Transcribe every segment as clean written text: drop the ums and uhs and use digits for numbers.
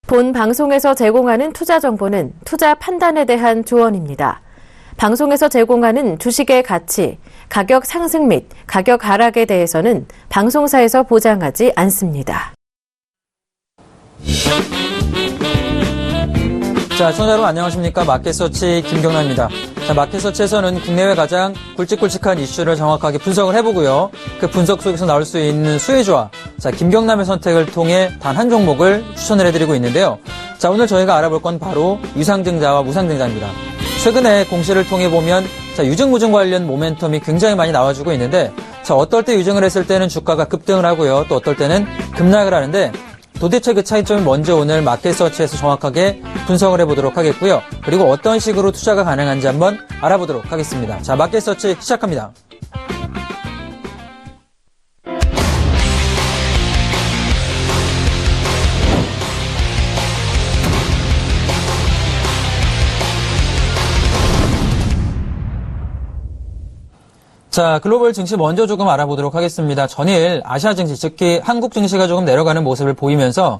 본 방송에서 제공하는 투자 정보는 투자 판단에 대한 조언입니다. 방송에서 제공하는 주식의 가치, 가격 상승 및 가격 하락에 대해서는 방송사에서 보장하지 않습니다. 자, 시청자 여러분 안녕하십니까? 마켓서치 김경남입니다. 자, 마켓서치에서는 국내외 가장 굵직굵직한 이슈를 정확하게 분석을 해보고요. 그 분석 속에서 나올 수 있는 수혜주와 자, 김경남의 선택을 통해 단 한 종목을 추천을 해드리고 있는데요. 자, 오늘 저희가 알아볼 건 바로 유상증자와 무상증자입니다. 최근에 공시를 통해 보면 자, 유증무증 관련 모멘텀이 굉장히 많이 나와주고 있는데 자, 어떨 때 유증을 했을 때는 주가가 급등을 하고요. 또 어떨 때는 급락을 하는데 도대체 그 차이점을 먼저 오늘 마켓서치에서 정확하게 분석을 해보도록 하겠고요. 그리고 어떤 식으로 투자가 가능한지 한번 알아보도록 하겠습니다. 자, 마켓서치 시작합니다. 자, 글로벌 증시 먼저 조금 알아보도록 하겠습니다. 전일 아시아 증시, 특히 한국 증시가 조금 내려가는 모습을 보이면서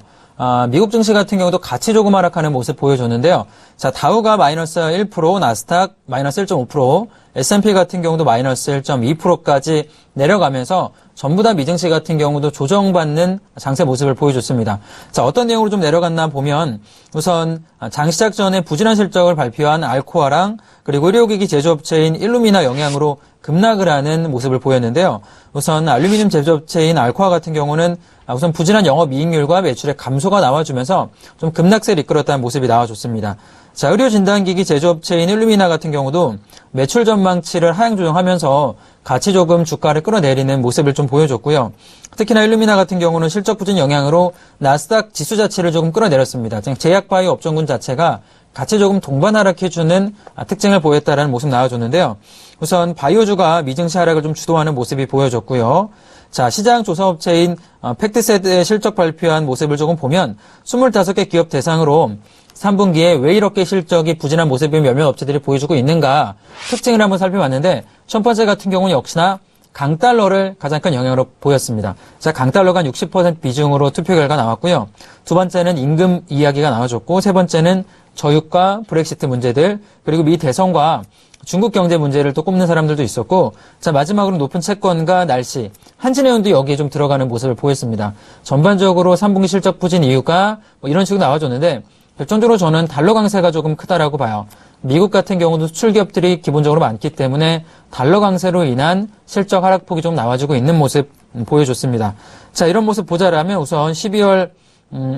미국 증시 같은 경우도 같이 조금 하락하는 모습 보여줬는데요. 자, 다우가 마이너스 1%, 나스닥 마이너스 1.5%, S&P 같은 경우도 마이너스 1.2%까지 내려가면서 전부 다 미증시 같은 경우도 조정받는 장세 모습을 보여줬습니다. 자, 어떤 내용으로 좀 내려갔나 보면 우선 장 시작 전에 부진한 실적을 발표한 알코아랑 그리고 의료기기 제조업체인 일루미나 영향으로 급락을 하는 모습을 보였는데요. 우선 알루미늄 제조업체인 알코아 같은 경우는 우선 부진한 영업이익률과 매출의 감소가 나와주면서 좀 급락세를 이끌었다는 모습이 나와줬습니다. 자, 의료진단기기 제조업체인 일루미나 같은 경우도 매출 전망치를 하향 조정하면서 같이 조금 주가를 끌어내리는 모습을 좀 보여줬고요. 특히나 일루미나 같은 경우는 실적 부진 영향으로 나스닥 지수 자체를 조금 끌어내렸습니다. 제약바이오 업종군 자체가 같이 조금 동반 하락해주는 특징을 보였다라는 모습 나와줬는데요. 우선 바이오주가 미증시 하락을 좀 주도하는 모습이 보여졌고요. 자, 시장 조사업체인 팩트셋의 실적 발표한 모습을 조금 보면 25개 기업 대상으로 3분기에 왜 이렇게 실적이 부진한 모습을 몇몇 업체들이 보여주고 있는가 특징을 한번 살펴봤는데 첫 번째 같은 경우는 역시나 강달러를 가장 큰 영향으로 보였습니다. 자, 강달러가 60% 비중으로 투표 결과 나왔고요. 두 번째는 임금 이야기가 나와줬고 세 번째는 저유가, 브렉시트 문제들, 그리고 미 대선과 중국 경제 문제를 또 꼽는 사람들도 있었고, 자, 마지막으로 높은 채권과 날씨, 한진해운도 여기에 좀 들어가는 모습을 보였습니다. 전반적으로 3분기 실적 부진 이유가 뭐 이런 식으로 나와줬는데, 결정적으로 저는 달러 강세가 조금 크다라고 봐요. 미국 같은 경우도 수출 기업들이 기본적으로 많기 때문에 달러 강세로 인한 실적 하락폭이 좀 나와주고 있는 모습 보여줬습니다. 자, 이런 모습 보자라면 우선 12월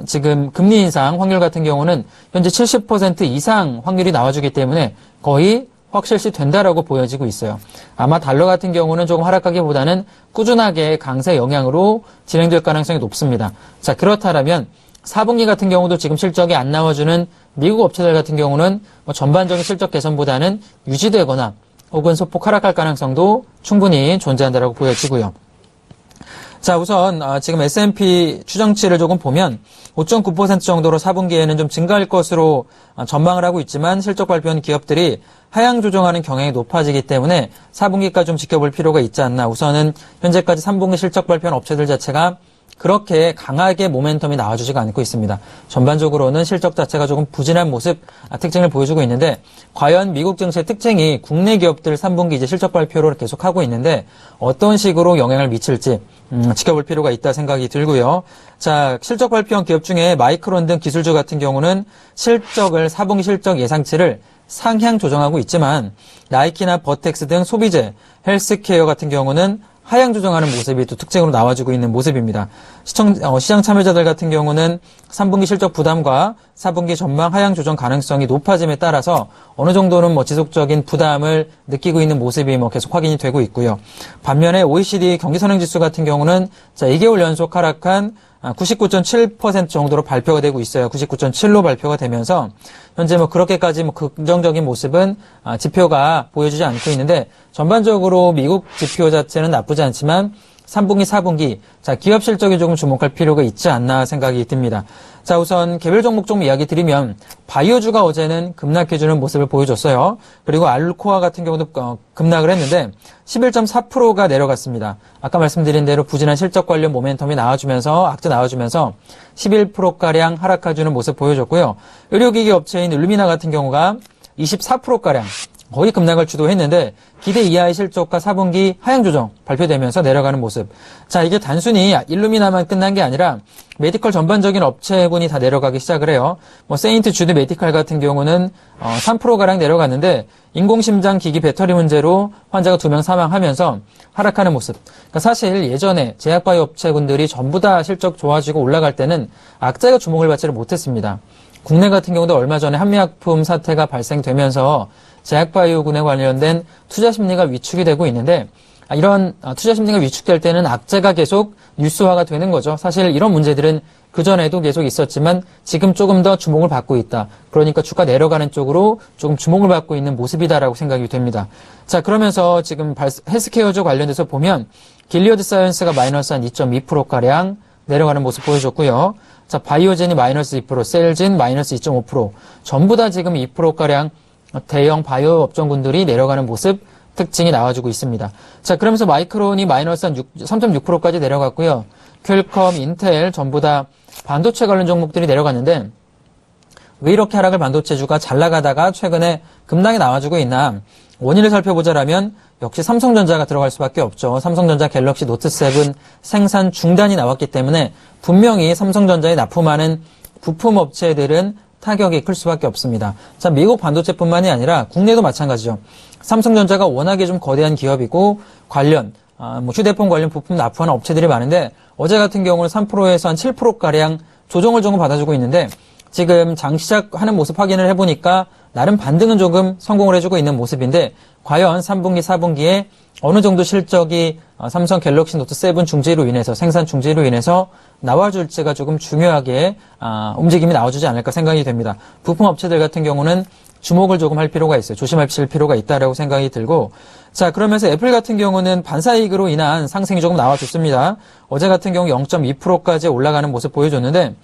지금 금리 인상 확률 같은 경우는 현재 70% 이상 확률이 나와주기 때문에 거의 확실시 된다라고 보여지고 있어요. 아마 달러 같은 경우는 조금 하락하기보다는 꾸준하게 강세 영향으로 진행될 가능성이 높습니다. 자, 그렇다면 4분기 같은 경우도 지금 실적이 안 나와주는 미국 업체들 같은 경우는 뭐 전반적인 실적 개선보다는 유지되거나 혹은 소폭 하락할 가능성도 충분히 존재한다라고 보여지고요. 자, 우선 지금 S&P 추정치를 조금 보면 5.9% 정도로 4분기에는 좀 증가할 것으로 전망을 하고 있지만 실적 발표한 기업들이 하향 조정하는 경향이 높아지기 때문에 4분기까지 좀 지켜볼 필요가 있지 않나. 우선은 현재까지 3분기 실적 발표한 업체들 자체가 그렇게 강하게 모멘텀이 나와주지가 않고 있습니다. 전반적으로는 실적 자체가 조금 부진한 모습 특징을 보여주고 있는데 과연 미국 증시의 특징이 국내 기업들 3분기 이제 실적 발표를 계속하고 있는데 어떤 식으로 영향을 미칠지 지켜볼 필요가 있다 생각이 들고요. 자, 실적 발표한 기업 중에 마이크론 등 기술주 같은 경우는 실적을 4분기 실적 예상치를 상향 조정하고 있지만 나이키나 버텍스 등 소비재, 헬스케어 같은 경우는 하향 조정하는 모습이 또 특징으로 나와주고 있는 모습입니다. 시장 참여자들 같은 경우는 3분기 실적 부담과 4분기 전망 하향 조정 가능성이 높아짐에 따라서 어느 정도는 뭐 지속적인 부담을 느끼고 있는 모습이 뭐 계속 확인이 되고 있고요. 반면에 OECD 경기선행지수 같은 경우는 자, 2개월 연속 하락한 99.7% 정도로 발표가 되고 있어요. 99.7로 발표가 되면서 현재 뭐 그렇게까지 뭐 긍정적인 모습은 지표가 보여주지 않고 있는데 전반적으로 미국 지표 자체는 나쁘지 않지만 3분기, 4분기, 자, 기업 실적에 조금 주목할 필요가 있지 않나 생각이 듭니다. 자, 우선 개별 종목 좀 이야기 드리면, 바이오주가 어제는 급락해주는 모습을 보여줬어요. 그리고 알코아 같은 경우도 급락을 했는데, 11.4%가 내려갔습니다. 아까 말씀드린 대로 부진한 실적 관련 모멘텀이 나와주면서, 악재 나와주면서 11%가량 하락해주는 모습 보여줬고요. 의료기기 업체인 일루미나 같은 경우가 24%가량 거의 급락을 주도했는데 기대 이하의 실적과 4분기 하향 조정 발표되면서 내려가는 모습. 자, 이게 단순히 일루미나만 끝난 게 아니라 메디컬 전반적인 업체군이 다 내려가기 시작을 해요. 세인트 주드 메디컬 같은 경우는 3%가량 내려갔는데 인공심장 기기 배터리 문제로 환자가 2명 사망하면서 하락하는 모습. 그러니까 사실 예전에 제약바이오 업체군들이 전부 다 실적 좋아지고 올라갈 때는 악재가 주목을 받지를 못했습니다. 국내 같은 경우도 얼마 전에 한미약품 사태가 발생되면서 제약바이오군에 관련된 투자 심리가 위축이 되고 있는데 이런 투자 심리가 위축될 때는 악재가 계속 뉴스화가 되는 거죠. 사실 이런 문제들은 그전에도 계속 있었지만 지금 조금 더 주목을 받고 있다. 그러니까 주가 내려가는 쪽으로 조금 주목을 받고 있는 모습이다라고 생각이 됩니다. 자, 그러면서 지금 헬스케어주 관련돼서 보면 길리어드 사이언스가 마이너스 한 2.2%가량 내려가는 모습 보여줬고요. 자, 바이오젠이 마이너스 2%, 셀진 마이너스 2.5%, 전부 다 지금 2%가량 대형 바이오 업종군들이 내려가는 모습 특징이 나와주고 있습니다. 자, 그러면서 마이크론이 마이너스 한 3.6%까지 내려갔고요. 퀄컴, 인텔 전부 다 반도체 관련 종목들이 내려갔는데 왜 이렇게 하락을 반도체주가 잘 나가다가 최근에 급락이 나와주고 있나 원인을 살펴보자라면 역시 삼성전자가 들어갈 수밖에 없죠. 삼성전자 갤럭시 노트 7 생산 중단이 나왔기 때문에 분명히 삼성전자에 납품하는 부품 업체들은 타격이 클 수밖에 없습니다. 자, 미국 반도체뿐만이 아니라 국내도 마찬가지죠. 삼성전자가 워낙에 좀 거대한 기업이고 관련 휴대폰 관련 부품 납품하는 업체들이 많은데 어제 같은 경우는 3%에서 한 7%가량 조정을 조금 받아주고 있는데 지금 장 시작하는 모습 확인을 해보니까 나름 반등은 조금 성공을 해주고 있는 모습인데 과연 3분기, 4분기에 어느 정도 실적이 삼성 갤럭시 노트 7 중지로 인해서 생산 중지로 인해서 나와줄지가 조금 중요하게 움직임이 나와주지 않을까 생각이 됩니다. 부품 업체들 같은 경우는 주목을 조금 할 필요가 있어요. 조심하실 필요가 있다라고 생각이 들고 자, 그러면서 애플 같은 경우는 반사이익으로 인한 상승이 조금 나와줬습니다. 어제 같은 경우 0.2%까지 올라가는 모습 보여줬는데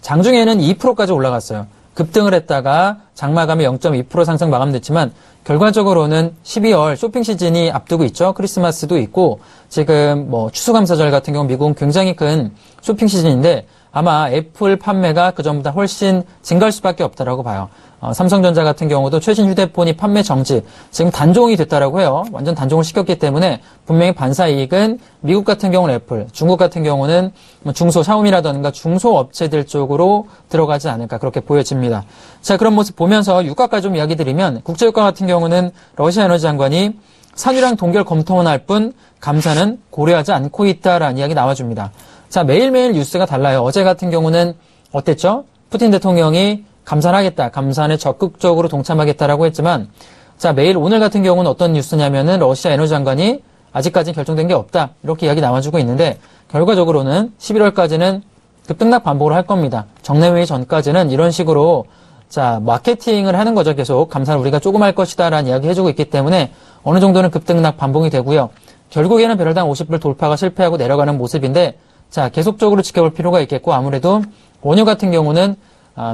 장중에는 2%까지 올라갔어요. 급등을 했다가 장마감에 0.2% 상승 마감됐지만 결과적으로는 12월 쇼핑 시즌이 앞두고 있죠. 크리스마스도 있고 지금 추수감사절 같은 경우 미국은 굉장히 큰 쇼핑 시즌인데 아마 애플 판매가 그전보다 훨씬 증가할 수밖에 없다라고 봐요. 삼성전자 같은 경우도 최신 휴대폰이 판매 정지, 지금 단종이 됐다라고 해요. 완전 단종을 시켰기 때문에 분명히 반사이익은 미국 같은 경우는 애플, 중국 같은 경우는 중소 샤오미라든가 중소 업체들 쪽으로 들어가지 않을까 그렇게 보여집니다. 자, 그런 모습 보면서 유가까지 좀 이야기 드리면 국제유가 같은 경우는 러시아 에너지 장관이 산유량 동결 검토만 할 뿐 감산은 고려하지 않고 있다라는 이야기 나와줍니다. 자, 매일매일 뉴스가 달라요. 어제 같은 경우는 어땠죠? 푸틴 대통령이 감산하겠다, 감산에 적극적으로 동참하겠다라고 했지만 자, 매일 오늘 같은 경우는 어떤 뉴스냐면은 러시아 에너지 장관이 아직까지는 결정된 게 없다 이렇게 이야기 나와주고 있는데 결과적으로는 11월까지는 급등락 반복을 할 겁니다. 정례회의 전까지는 이런 식으로 자, 마케팅을 하는 거죠. 계속 감산을 우리가 조금 할 것이다라는 이야기 해주고 있기 때문에 어느 정도는 급등락 반복이 되고요. 결국에는 배럴당 50불 돌파가 실패하고 내려가는 모습인데 자, 계속적으로 지켜볼 필요가 있겠고 아무래도 원유 같은 경우는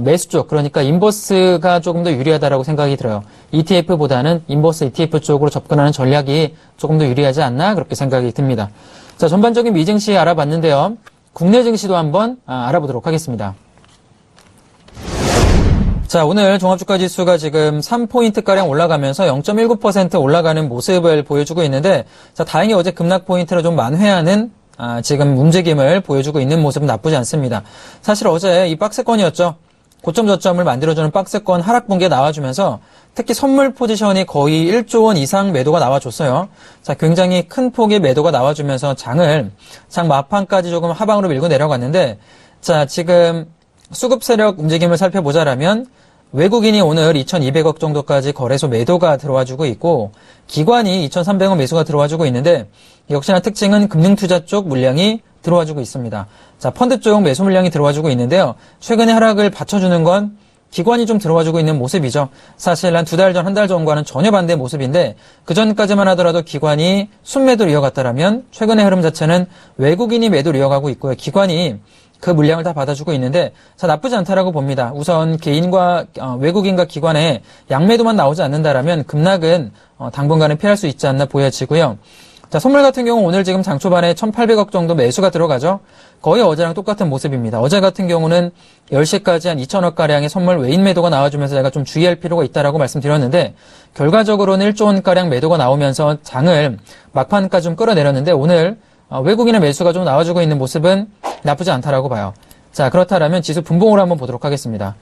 매수 쪽, 그러니까 인버스가 조금 더 유리하다라고 생각이 들어요. ETF보다는 인버스 ETF 쪽으로 접근하는 전략이 조금 더 유리하지 않나 그렇게 생각이 듭니다. 자, 전반적인 미증시 알아봤는데요. 국내 증시도 한번 알아보도록 하겠습니다. 자, 오늘 종합주가지수가 지금 3포인트가량 올라가면서 0.19% 올라가는 모습을 보여주고 있는데 자, 다행히 어제 급락 포인트를 좀 만회하는 지금 움직임을 보여주고 있는 모습은 나쁘지 않습니다. 사실 어제 이 박스권이었죠. 고점 저점을 만들어주는 박스권 하락 분기가 나와주면서 특히 선물 포지션이 거의 1조 원 이상 매도가 나와줬어요. 자, 굉장히 큰 폭의 매도가 나와주면서 장 마판까지 조금 하방으로 밀고 내려갔는데 자, 지금 수급 세력 움직임을 살펴보자라면 외국인이 오늘 2,200억 정도까지 거래소 매도가 들어와주고 있고 기관이 2,300억 매수가 들어와주고 있는데 역시나 특징은 금융투자 쪽 물량이 들어와주고 있습니다. 자, 펀드 쪽 매수 물량이 들어와주고 있는데요. 최근에 하락을 받쳐주는 건 기관이 좀 들어와주고 있는 모습이죠. 사실 한 2달 전, 1달 전과는 전혀 반대의 모습인데 그 전까지만 하더라도 기관이 순매도를 이어갔다라면 최근의 흐름 자체는 외국인이 매도를 이어가고 있고요. 기관이 그 물량을 다 받아주고 있는데 자 나쁘지 않다라고 봅니다. 우선 개인과 외국인과 기관의 양매도만 나오지 않는다라면 급락은 당분간은 피할 수 있지 않나 보여지고요. 자 선물 같은 경우 오늘 지금 장 초반에 1,800억 정도 매수가 들어가죠. 거의 어제랑 똑같은 모습입니다. 어제 같은 경우는 10시까지 한 2,000억가량의 선물 외인 매도가 나와주면서 제가 좀 주의할 필요가 있다라고 말씀드렸는데 결과적으로는 1조 원가량 매도가 나오면서 장을 막판까지 좀 끌어내렸는데 오늘 외국인의 매수가 좀 나와주고 있는 모습은 나쁘지 않다라고 봐요. 자, 그렇다면 지수 분봉으로 한번 보도록 하겠습니다.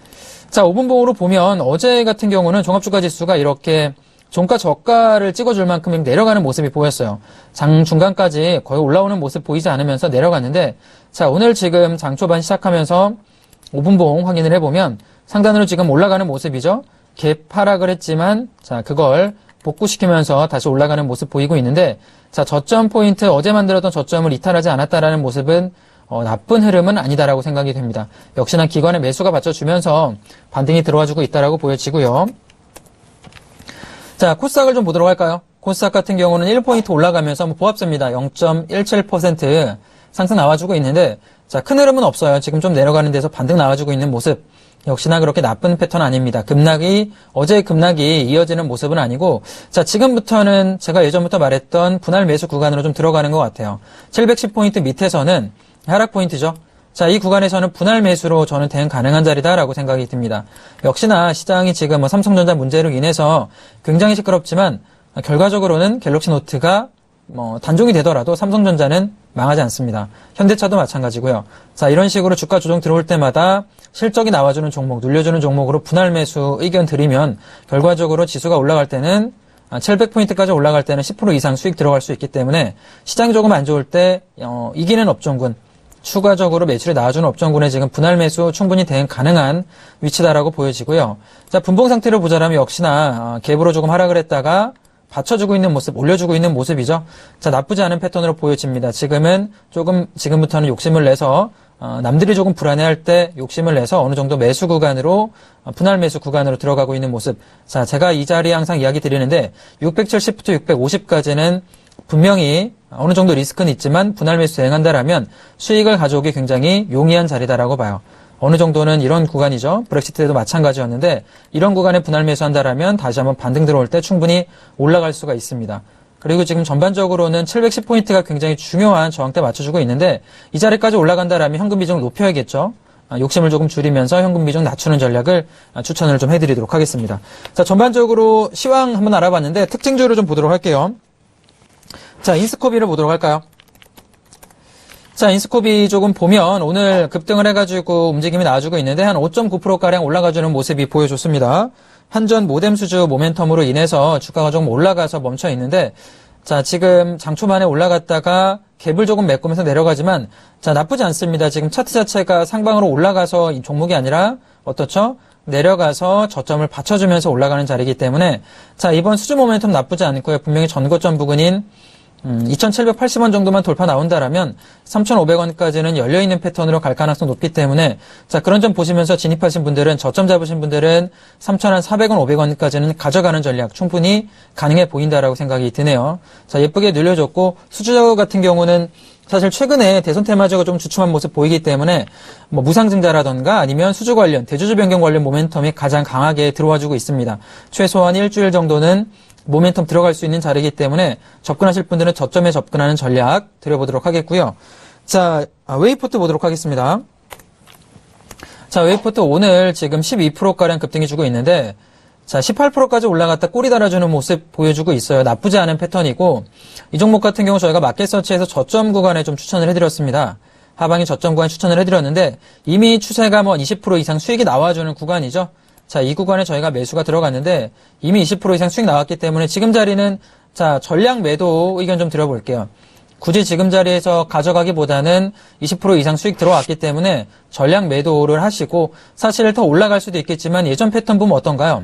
자, 5분봉으로 보면 어제 같은 경우는 종합주가 지수가 이렇게 종가 저가를 찍어줄 만큼 내려가는 모습이 보였어요. 장 중간까지 거의 올라오는 모습 보이지 않으면서 내려갔는데 자, 오늘 지금 장 초반 시작하면서 5분봉 확인을 해보면 상단으로 지금 올라가는 모습이죠. 갭 하락을 했지만 자, 그걸 복구시키면서 다시 올라가는 모습 보이고 있는데 자, 저점 포인트 어제 만들었던 저점을 이탈하지 않았다라는 모습은 나쁜 흐름은 아니다라고 생각이 됩니다. 역시나 기관의 매수가 받쳐주면서 반등이 들어와주고 있다라고 보여지고요. 자, 코스닥을 좀 보도록 할까요? 코스닥 같은 경우는 1포인트 올라가면서 보합세입니다. 0.17% 상승 나와주고 있는데 자, 큰 흐름은 없어요. 지금 좀 내려가는 데서 반등 나와주고 있는 모습. 역시나 그렇게 나쁜 패턴 아닙니다. 어제의 급락이 이어지는 모습은 아니고, 자, 지금부터는 제가 예전부터 말했던 분할 매수 구간으로 좀 들어가는 것 같아요. 710포인트 밑에서는 하락 포인트죠. 자, 이 구간에서는 분할 매수로 저는 대응 가능한 자리다라고 생각이 듭니다. 역시나 시장이 지금 삼성전자 문제로 인해서 굉장히 시끄럽지만, 결과적으로는 갤럭시 노트가 단종이 되더라도 삼성전자는 망하지 않습니다. 현대차도 마찬가지고요. 자, 이런 식으로 주가 조정 들어올 때마다 실적이 나와주는 종목, 눌려주는 종목으로 분할 매수 의견 드리면 결과적으로 지수가 올라갈 때는 700포인트까지 올라갈 때는 10% 이상 수익 들어갈 수 있기 때문에 시장이 조금 안 좋을 때 이기는 업종군, 추가적으로 매출이 나와주는 업종군에 지금 분할 매수 충분히 대응 가능한 위치다라고 보여지고요. 자, 분봉 상태를 보자라면 역시나 갭으로 조금 하락을 했다가 받쳐주고 있는 모습, 올려주고 있는 모습이죠. 자, 나쁘지 않은 패턴으로 보여집니다. 지금부터는 욕심을 내서, 남들이 조금 불안해할 때 욕심을 내서 어느 정도 매수 구간으로, 분할 매수 구간으로 들어가고 있는 모습. 자, 제가 이 자리에 항상 이야기 드리는데, 670부터 650까지는 분명히 어느 정도 리스크는 있지만 분할 매수 대응한다라면 수익을 가져오기 굉장히 용이한 자리다라고 봐요. 어느 정도는 이런 구간이죠. 브렉시트 때도 마찬가지였는데 이런 구간에 분할 매수한다라면 다시 한번 반등 들어올 때 충분히 올라갈 수가 있습니다. 그리고 지금 전반적으로는 710포인트가 굉장히 중요한 저항대 맞춰주고 있는데 이 자리까지 올라간다라면 현금 비중을 높여야겠죠. 욕심을 조금 줄이면서 현금 비중 낮추는 전략을 추천을 좀 해드리도록 하겠습니다. 자, 전반적으로 시황 한번 알아봤는데 특징주를 좀 보도록 할게요. 자, 인스코비를 보도록 할까요? 자, 인스코비 조금 보면 오늘 급등을 해가지고 움직임이 나와주고 있는데 한 5.9%가량 올라가주는 모습이 보여줬습니다. 한전 모뎀 수주 모멘텀으로 인해서 주가가 조금 올라가서 멈춰 있는데 자, 지금 장 초반에 올라갔다가 갭을 조금 메꾸면서 내려가지만 자, 나쁘지 않습니다. 지금 차트 자체가 상방으로 올라가서 이 종목이 아니라 어떻죠? 내려가서 저점을 받쳐주면서 올라가는 자리이기 때문에 자, 이번 수주 모멘텀 나쁘지 않고요. 분명히 전고점 부근인 2,780원 정도만 돌파 나온다라면 3,500원까지는 열려있는 패턴으로 갈 가능성 높기 때문에 자, 그런 점 보시면서 진입하신 분들은 저점 잡으신 분들은 3,400원, 500원까지는 가져가는 전략 충분히 가능해 보인다라고 생각이 드네요. 자, 예쁘게 늘려줬고 수주 같은 경우는 사실 최근에 대선 테마주가 좀 주춤한 모습 보이기 때문에 무상증자라던가 아니면 수주 관련, 대주주 변경 관련 모멘텀이 가장 강하게 들어와주고 있습니다. 최소한 일주일 정도는 모멘텀 들어갈 수 있는 자리이기 때문에 접근하실 분들은 저점에 접근하는 전략 드려보도록 하겠고요. 자, 웨이포트 보도록 하겠습니다. 자, 웨이포트 오늘 지금 12%가량 급등이 주고 있는데 자, 18%까지 올라갔다 꼬리 달아주는 모습 보여주고 있어요. 나쁘지 않은 패턴이고 이 종목 같은 경우 저희가 마켓 서치에서 저점 구간에 좀 추천을 해드렸습니다. 하방이 저점 구간 추천을 해드렸는데 이미 추세가 20% 이상 수익이 나와주는 구간이죠. 자, 이 구간에 저희가 매수가 들어갔는데 이미 20% 이상 수익 나왔기 때문에 지금 자리는 자, 전량 매도 의견 좀 드려볼게요. 굳이 지금 자리에서 가져가기보다는 20% 이상 수익 들어왔기 때문에 전량 매도를 하시고 사실 더 올라갈 수도 있겠지만 예전 패턴 보면 어떤가요?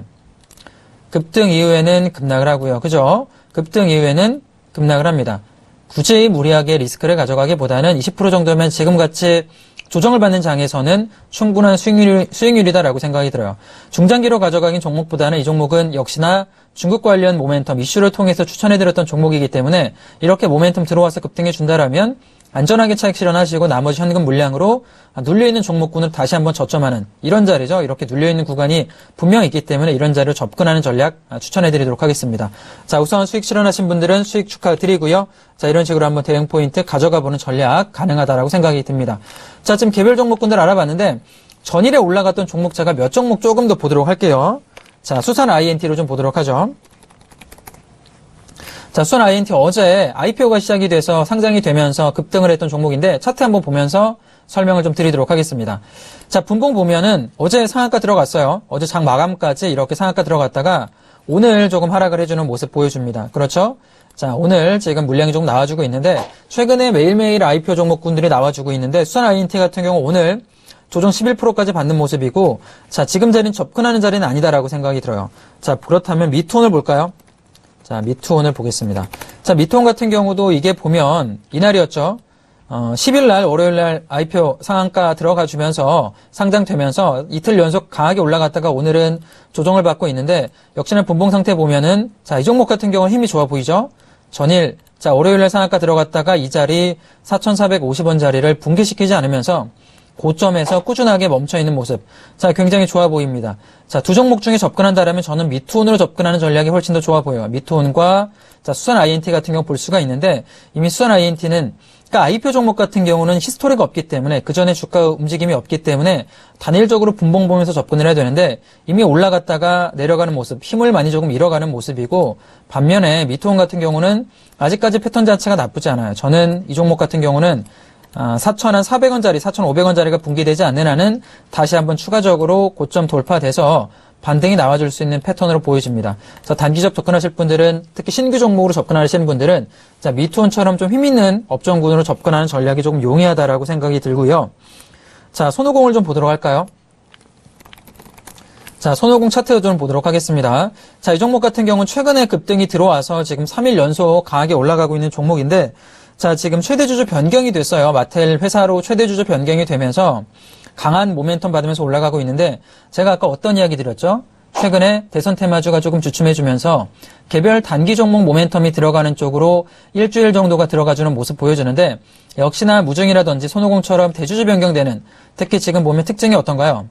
급등 이후에는 급락을 하고요. 그죠? 급등 이후에는 급락을 합니다. 굳이 무리하게 리스크를 가져가기보다는 20% 정도면 지금같이 조정을 받는 장에서는 충분한 수익률이다라고 생각이 들어요. 중장기로 가져가긴 종목보다는 이 종목은 역시나 중국 관련 모멘텀 이슈를 통해서 추천해드렸던 종목이기 때문에 이렇게 모멘텀 들어와서 급등해 준다라면 안전하게 차익 실현하시고 나머지 현금 물량으로 눌려있는 종목군을 다시 한번 저점하는 이런 자리죠. 이렇게 눌려있는 구간이 분명히 있기 때문에 이런 자리로 접근하는 전략 추천해드리도록 하겠습니다. 자, 우선 수익 실현하신 분들은 수익 축하드리고요. 자, 이런 식으로 한번 대응 포인트 가져가보는 전략 가능하다라고 생각이 듭니다. 자, 지금 개별 종목군들 알아봤는데 전일에 올라갔던 종목차가 몇 종목 조금 더 보도록 할게요. 자, 수산 INT로 좀 보도록 하죠. 자, 수산 INT 어제 IPO가 시작이 돼서 상장이 되면서 급등을 했던 종목인데 차트 한번 보면서 설명을 좀 드리도록 하겠습니다. 자, 분봉 보면은 어제 상한가 들어갔어요. 어제 장 마감까지 이렇게 상한가 들어갔다가 오늘 조금 하락을 해주는 모습 보여줍니다. 그렇죠? 자, 오늘 지금 물량이 조금 나와주고 있는데 최근에 매일매일 IPO 종목군들이 나와주고 있는데 수산 INT 같은 경우 오늘 조정 11%까지 받는 모습이고 자, 지금 자리는 접근하는 자리는 아니다라고 생각이 들어요. 자, 그렇다면 미투온을 볼까요? 자, 미투온을 보겠습니다. 자, 미투온 같은 경우도 이게 보면 이날이었죠. 10일 날 월요일 날 IPO 상한가 들어가 주면서 상장되면서 이틀 연속 강하게 올라갔다가 오늘은 조정을 받고 있는데 역시나 분봉 상태 보면은 자, 이 종목 같은 경우는 힘이 좋아 보이죠? 전일 자, 월요일 날 상한가 들어갔다가 이 자리 4,450원 자리를 붕괴시키지 않으면서 고점에서 꾸준하게 멈춰있는 모습. 자, 굉장히 좋아 보입니다. 자, 두 종목 중에 접근한다라면 저는 미투온으로 접근하는 전략이 훨씬 더 좋아 보여요. 미투온과 자, 수산 INT 같은 경우 볼 수가 있는데 이미 수산 INT는 그러니까 IPO 종목 같은 경우는 히스토리가 없기 때문에 그 전에 주가 움직임이 없기 때문에 단일적으로 분봉 보면서 접근을 해야 되는데 이미 올라갔다가 내려가는 모습, 힘을 많이 조금 잃어가는 모습이고 반면에 미투온 같은 경우는 아직까지 패턴 자체가 나쁘지 않아요. 저는 이 종목 같은 경우는 4,400원짜리, 4,500원짜리가 붕괴되지 않는 한은 다시 한번 추가적으로 고점 돌파돼서 반등이 나와줄 수 있는 패턴으로 보여집니다. 자, 단기적 접근하실 분들은 특히 신규 종목으로 접근하시는 분들은 자, 미투온처럼 좀 힘있는 업종군으로 접근하는 전략이 조금 용이하다라고 생각이 들고요. 자, 손오공을 좀 보도록 할까요? 자, 손오공 차트 좀 보도록 하겠습니다. 자, 이 종목 같은 경우는 최근에 급등이 들어와서 지금 3일 연속 강하게 올라가고 있는 종목인데 자, 지금 최대주주 변경이 됐어요. 마텔 회사로 최대주주 변경이 되면서 강한 모멘텀 받으면서 올라가고 있는데 제가 아까 어떤 이야기 드렸죠? 최근에 대선 테마주가 조금 주춤해주면서 개별 단기 종목 모멘텀이 들어가는 쪽으로 일주일 정도가 들어가주는 모습 보여주는데 역시나 무증이라든지 손오공처럼 대주주 변경되는 특히 지금 보면 특징이 어떤가요?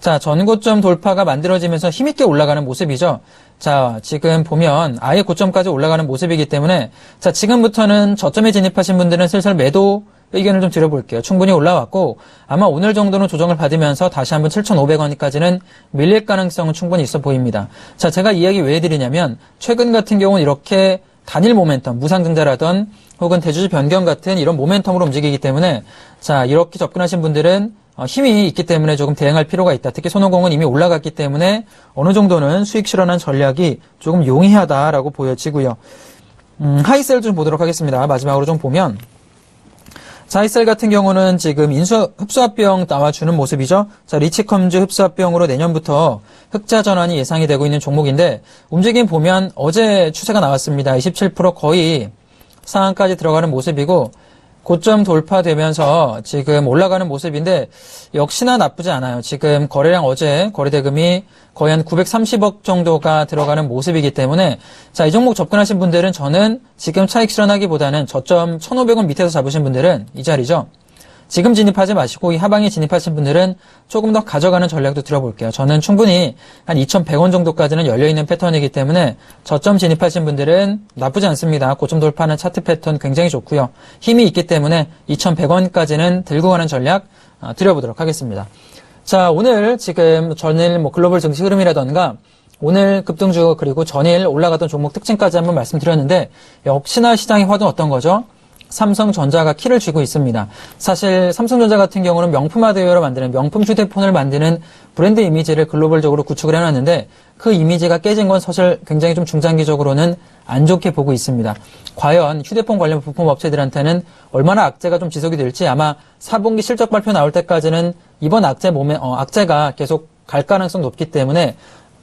자, 전고점 돌파가 만들어지면서 힘있게 올라가는 모습이죠. 자, 지금 보면 아예 고점까지 올라가는 모습이기 때문에 자, 지금부터는 저점에 진입하신 분들은 슬슬 매도 의견을 좀 드려볼게요. 충분히 올라왔고 아마 오늘 정도는 조정을 받으면서 다시 한번 7,500원까지는 밀릴 가능성은 충분히 있어 보입니다. 자, 제가 이 이야기 왜 드리냐면 최근 같은 경우는 이렇게 단일 모멘텀, 무상증자라던 혹은 대주주 변경 같은 이런 모멘텀으로 움직이기 때문에 자, 이렇게 접근하신 분들은 힘이 있기 때문에 조금 대응할 필요가 있다. 특히 손오공은 이미 올라갔기 때문에 어느 정도는 수익 실현한 전략이 조금 용이하다라고 보여지고요. 하이셀 좀 보도록 하겠습니다. 마지막으로 좀 보면 자, 하이셀 같은 경우는 지금 흡수합병 나와주는 모습이죠. 자, 리치컴즈 흡수합병으로 내년부터 흑자 전환이 예상이 되고 있는 종목인데 움직임 보면 어제 추세가 나왔습니다. 27% 거의 상한까지 들어가는 모습이고 고점 돌파되면서 지금 올라가는 모습인데 역시나 나쁘지 않아요. 지금 거래량 어제 거래대금이 거의 한 930억 정도가 들어가는 모습이기 때문에 자, 이 종목 접근하신 분들은 저는 지금 차익 실현하기보다는 저점 1,500원 밑에서 잡으신 분들은 이 자리죠. 지금 진입하지 마시고 이 하방에 진입하신 분들은 조금 더 가져가는 전략도 들어볼게요. 저는 충분히 한 2,100원 정도까지는 열려있는 패턴이기 때문에 저점 진입하신 분들은 나쁘지 않습니다. 고점 돌파하는 차트 패턴 굉장히 좋고요. 힘이 있기 때문에 2,100원까지는 들고 가는 전략 드려보도록 하겠습니다. 자, 오늘 지금 전일 글로벌 증시 흐름이라던가 오늘 급등주 그리고 전일 올라갔던 종목 특징까지 한번 말씀드렸는데 역시나 시장의 화두는 어떤 거죠? 삼성전자가 키를 쥐고 있습니다. 사실 삼성전자 같은 경우는 명품 하드웨어로 만드는 명품 휴대폰을 만드는 브랜드 이미지를 글로벌적으로 구축을 해놨는데 그 이미지가 깨진 건 사실 굉장히 좀 중장기적으로는 안 좋게 보고 있습니다. 과연 휴대폰 관련 부품 업체들한테는 얼마나 악재가 좀 지속이 될지 아마 4분기 실적 발표 나올 때까지는 이번 악재가 계속 갈 가능성 높기 때문에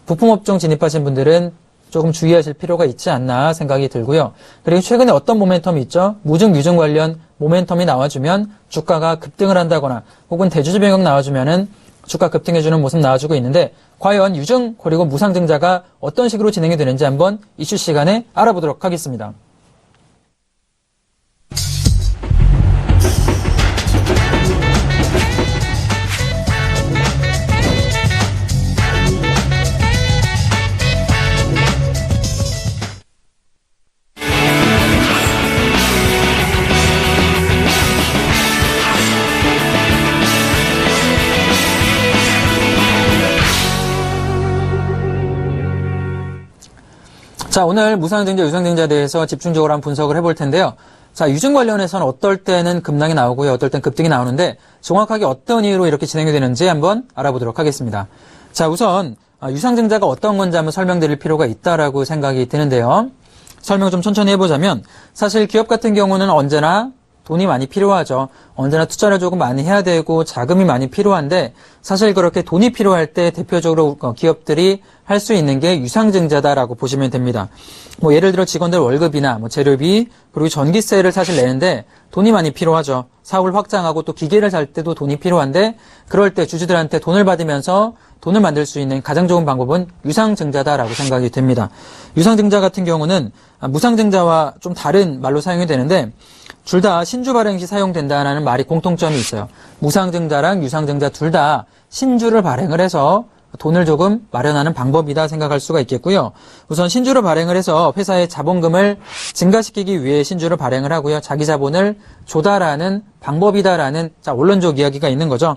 부품 업종 진입하신 분들은 조금 주의하실 필요가 있지 않나 생각이 들고요. 그리고 최근에 어떤 모멘텀이 있죠? 무증, 유증 관련 모멘텀이 나와주면 주가가 급등을 한다거나 혹은 대주주 변경 나와주면은 주가 급등해주는 모습 나와주고 있는데 과연 유증 그리고 무상증자가 어떤 식으로 진행이 되는지 한번 이슈 시간에 알아보도록 하겠습니다. 자, 오늘 무상증자, 유상증자에 대해서 집중적으로 한번 분석을 해볼 텐데요. 자, 유증 관련해서는 어떨 때는 급락이 나오고요. 어떨 땐 급등이 나오는데 정확하게 어떤 이유로 이렇게 진행이 되는지 한번 알아보도록 하겠습니다. 자, 우선 유상증자가 어떤 건지 한번 설명드릴 필요가 있다라고 생각이 드는데요. 설명 좀 천천히 해보자면 사실 기업 같은 경우는 언제나 돈이 많이 필요하죠. 언제나 투자를 조금 많이 해야 되고 자금이 많이 필요한데 사실 그렇게 돈이 필요할 때 대표적으로 기업들이 할 수 있는 게 유상증자다라고 보시면 됩니다. 뭐 예를 들어 직원들 월급이나 뭐 재료비 그리고 전기세를 사실 내는데 돈이 많이 필요하죠. 사업을 확장하고 또 기계를 살 때도 돈이 필요한데 그럴 때 주주들한테 돈을 받으면서 돈을 만들 수 있는 가장 좋은 방법은 유상증자다라고 생각이 됩니다. 유상증자 같은 경우는 무상증자와 좀 다른 말로 사용이 되는데 둘 다 신주 발행 시 사용된다는 말이 공통점이 있어요. 무상증자랑 유상증자 둘 다 신주를 발행을 해서 돈을 조금 마련하는 방법이다 생각할 수가 있겠고요. 우선 신주를 발행을 해서 회사의 자본금을 증가시키기 위해 신주를 발행을 하고요. 자기 자본을 조달하는 방법이다라는 원론적 이야기가 있는 거죠.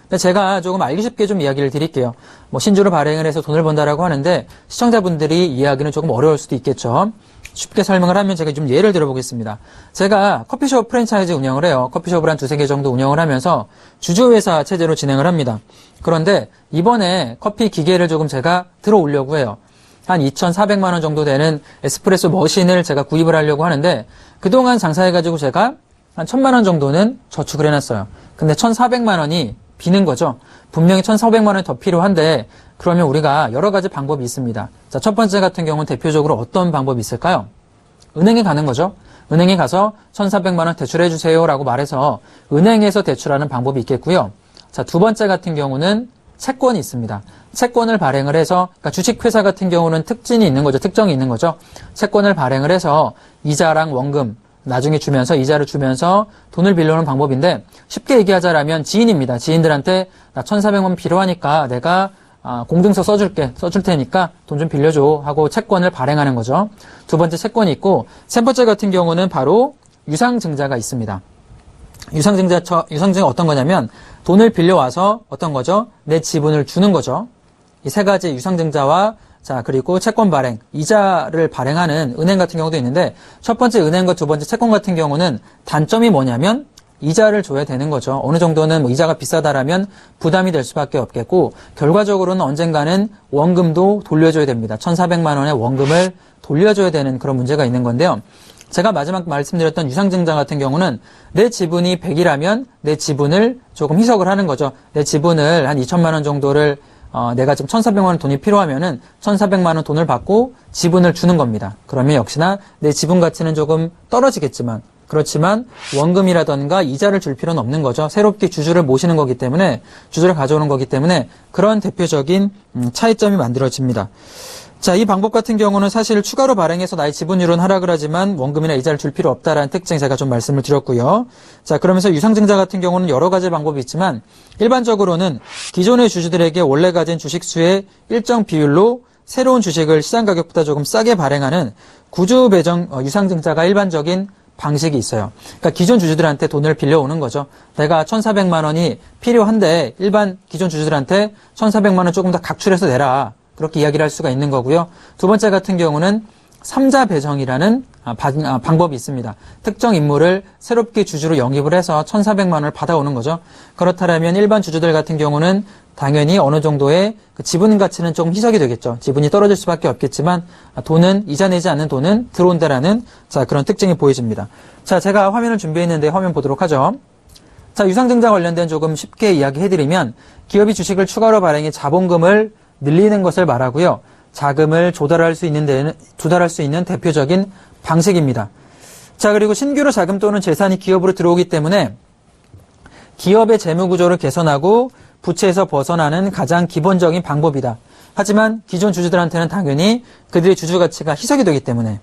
근데 제가 조금 알기 쉽게 좀 이야기를 드릴게요. 뭐 신주를 발행을 해서 돈을 번다라고 하는데 시청자분들이 이해하기는 조금 어려울 수도 있겠죠. 쉽게 설명을 하면 제가 좀 예를 들어보겠습니다. 제가 커피숍 프랜차이즈 운영을 해요. 커피숍을 한 2-3개 정도 운영을 하면서 주주회사 체제로 진행을 합니다. 그런데 이번에 커피 기계를 조금 제가 들어오려고 해요. 한 2,400만 원 정도 되는 에스프레소 머신을 제가 구입을 하려고 하는데 그동안 장사해가지고 제가 한 1,000만 원 정도는 저축을 해놨어요. 근데 1,400만 원이 비는 거죠. 분명히 1,400만 원이 더 필요한데 그러면 우리가 여러 가지 방법이 있습니다. 자, 첫 번째 같은 경우는 대표적으로 어떤 방법이 있을까요? 은행에 가는 거죠. 은행에 가서 1,400만 원 대출해 주세요라고 말해서 은행에서 대출하는 방법이 있겠고요. 자, 두 번째 같은 경우는 채권이 있습니다. 채권을 발행을 해서 그러니까 주식회사 같은 경우는 특징이 있는 거죠. 특정이 있는 거죠. 채권을 발행을 해서 이자랑 원금 나중에 주면서 이자를 주면서 돈을 빌려오는 방법인데 쉽게 얘기하자라면 지인입니다. 지인들한테 나 1,400만 원 필요하니까 내가 공증서 써줄 테니까 돈 좀 빌려줘 하고 채권을 발행하는 거죠. 두 번째 채권이 있고 세 번째 같은 경우는 바로 유상증자가 있습니다. 유상증자 어떤 거냐면 돈을 빌려와서 어떤 거죠? 내 지분을 주는 거죠. 이 세 가지 유상증자와 자, 그리고 채권 발행, 이자를 발행하는 은행 같은 경우도 있는데 첫 번째 은행과 두 번째 채권 같은 경우는 단점이 뭐냐면 이자를 줘야 되는 거죠. 어느 정도는 뭐 이자가 비싸다라면 부담이 될 수밖에 없겠고 결과적으로는 언젠가는 원금도 돌려줘야 됩니다. 1,400만 원의 원금을 돌려줘야 되는 그런 문제가 있는 건데요. 제가 마지막 말씀드렸던 유상증자 같은 경우는 내 지분이 100이라면 내 지분을 조금 희석을 하는 거죠. 내 지분을 한 2천만 원 정도를 내가 지금 1,400만 원 돈이 필요하면은 1,400만 원 돈을 받고 지분을 주는 겁니다. 그러면 역시나 내 지분 가치는 조금 떨어지겠지만 그렇지만 원금이라던가 이자를 줄 필요는 없는 거죠. 새롭게 주주를 모시는 거기 때문에 주주를 가져오는 거기 때문에 그런 대표적인 차이점이 만들어집니다. 자, 이 방법 같은 경우는 사실 추가로 발행해서 나의 지분율은 하락을 하지만 원금이나 이자를 줄 필요 없다라는 특징 제가 좀 말씀을 드렸고요. 자, 그러면서 유상증자 같은 경우는 여러 가지 방법이 있지만 일반적으로는 기존의 주주들에게 원래 가진 주식수의 일정 비율로 새로운 주식을 시장 가격보다 조금 싸게 발행하는 구주 배정 유상증자가 일반적인 방식이 있어요. 그러니까 기존 주주들한테 돈을 빌려오는 거죠. 내가 1,400만 원이 필요한데 일반 기존 주주들한테 1,400만 원 조금 더 각출해서 내라. 그렇게 이야기를 할 수가 있는 거고요. 두 번째 같은 경우는 3자 배정이라는 방법이 있습니다. 특정 인물을 새롭게 주주로 영입을 해서 1,400만 원을 받아오는 거죠. 그렇다면 일반 주주들 같은 경우는 당연히 어느 정도의 그 지분 가치는 조금 희석이 되겠죠. 지분이 떨어질 수밖에 없겠지만 돈은 이자 내지 않는 돈은 들어온다라는 자 그런 특징이 보여집니다. 자, 제가 화면을 준비했는데 화면 보도록 하죠. 자, 유상증자 관련된 조금 쉽게 이야기해드리면 기업이 주식을 추가로 발행해 자본금을 늘리는 것을 말하고요. 자금을 조달할 수 있는 대표적인 방식입니다. 자, 그리고 신규로 자금 또는 재산이 기업으로 들어오기 때문에 기업의 재무 구조를 개선하고 부채에서 벗어나는 가장 기본적인 방법이다. 하지만 기존 주주들한테는 당연히 그들의 주주 가치가 희석이 되기 때문에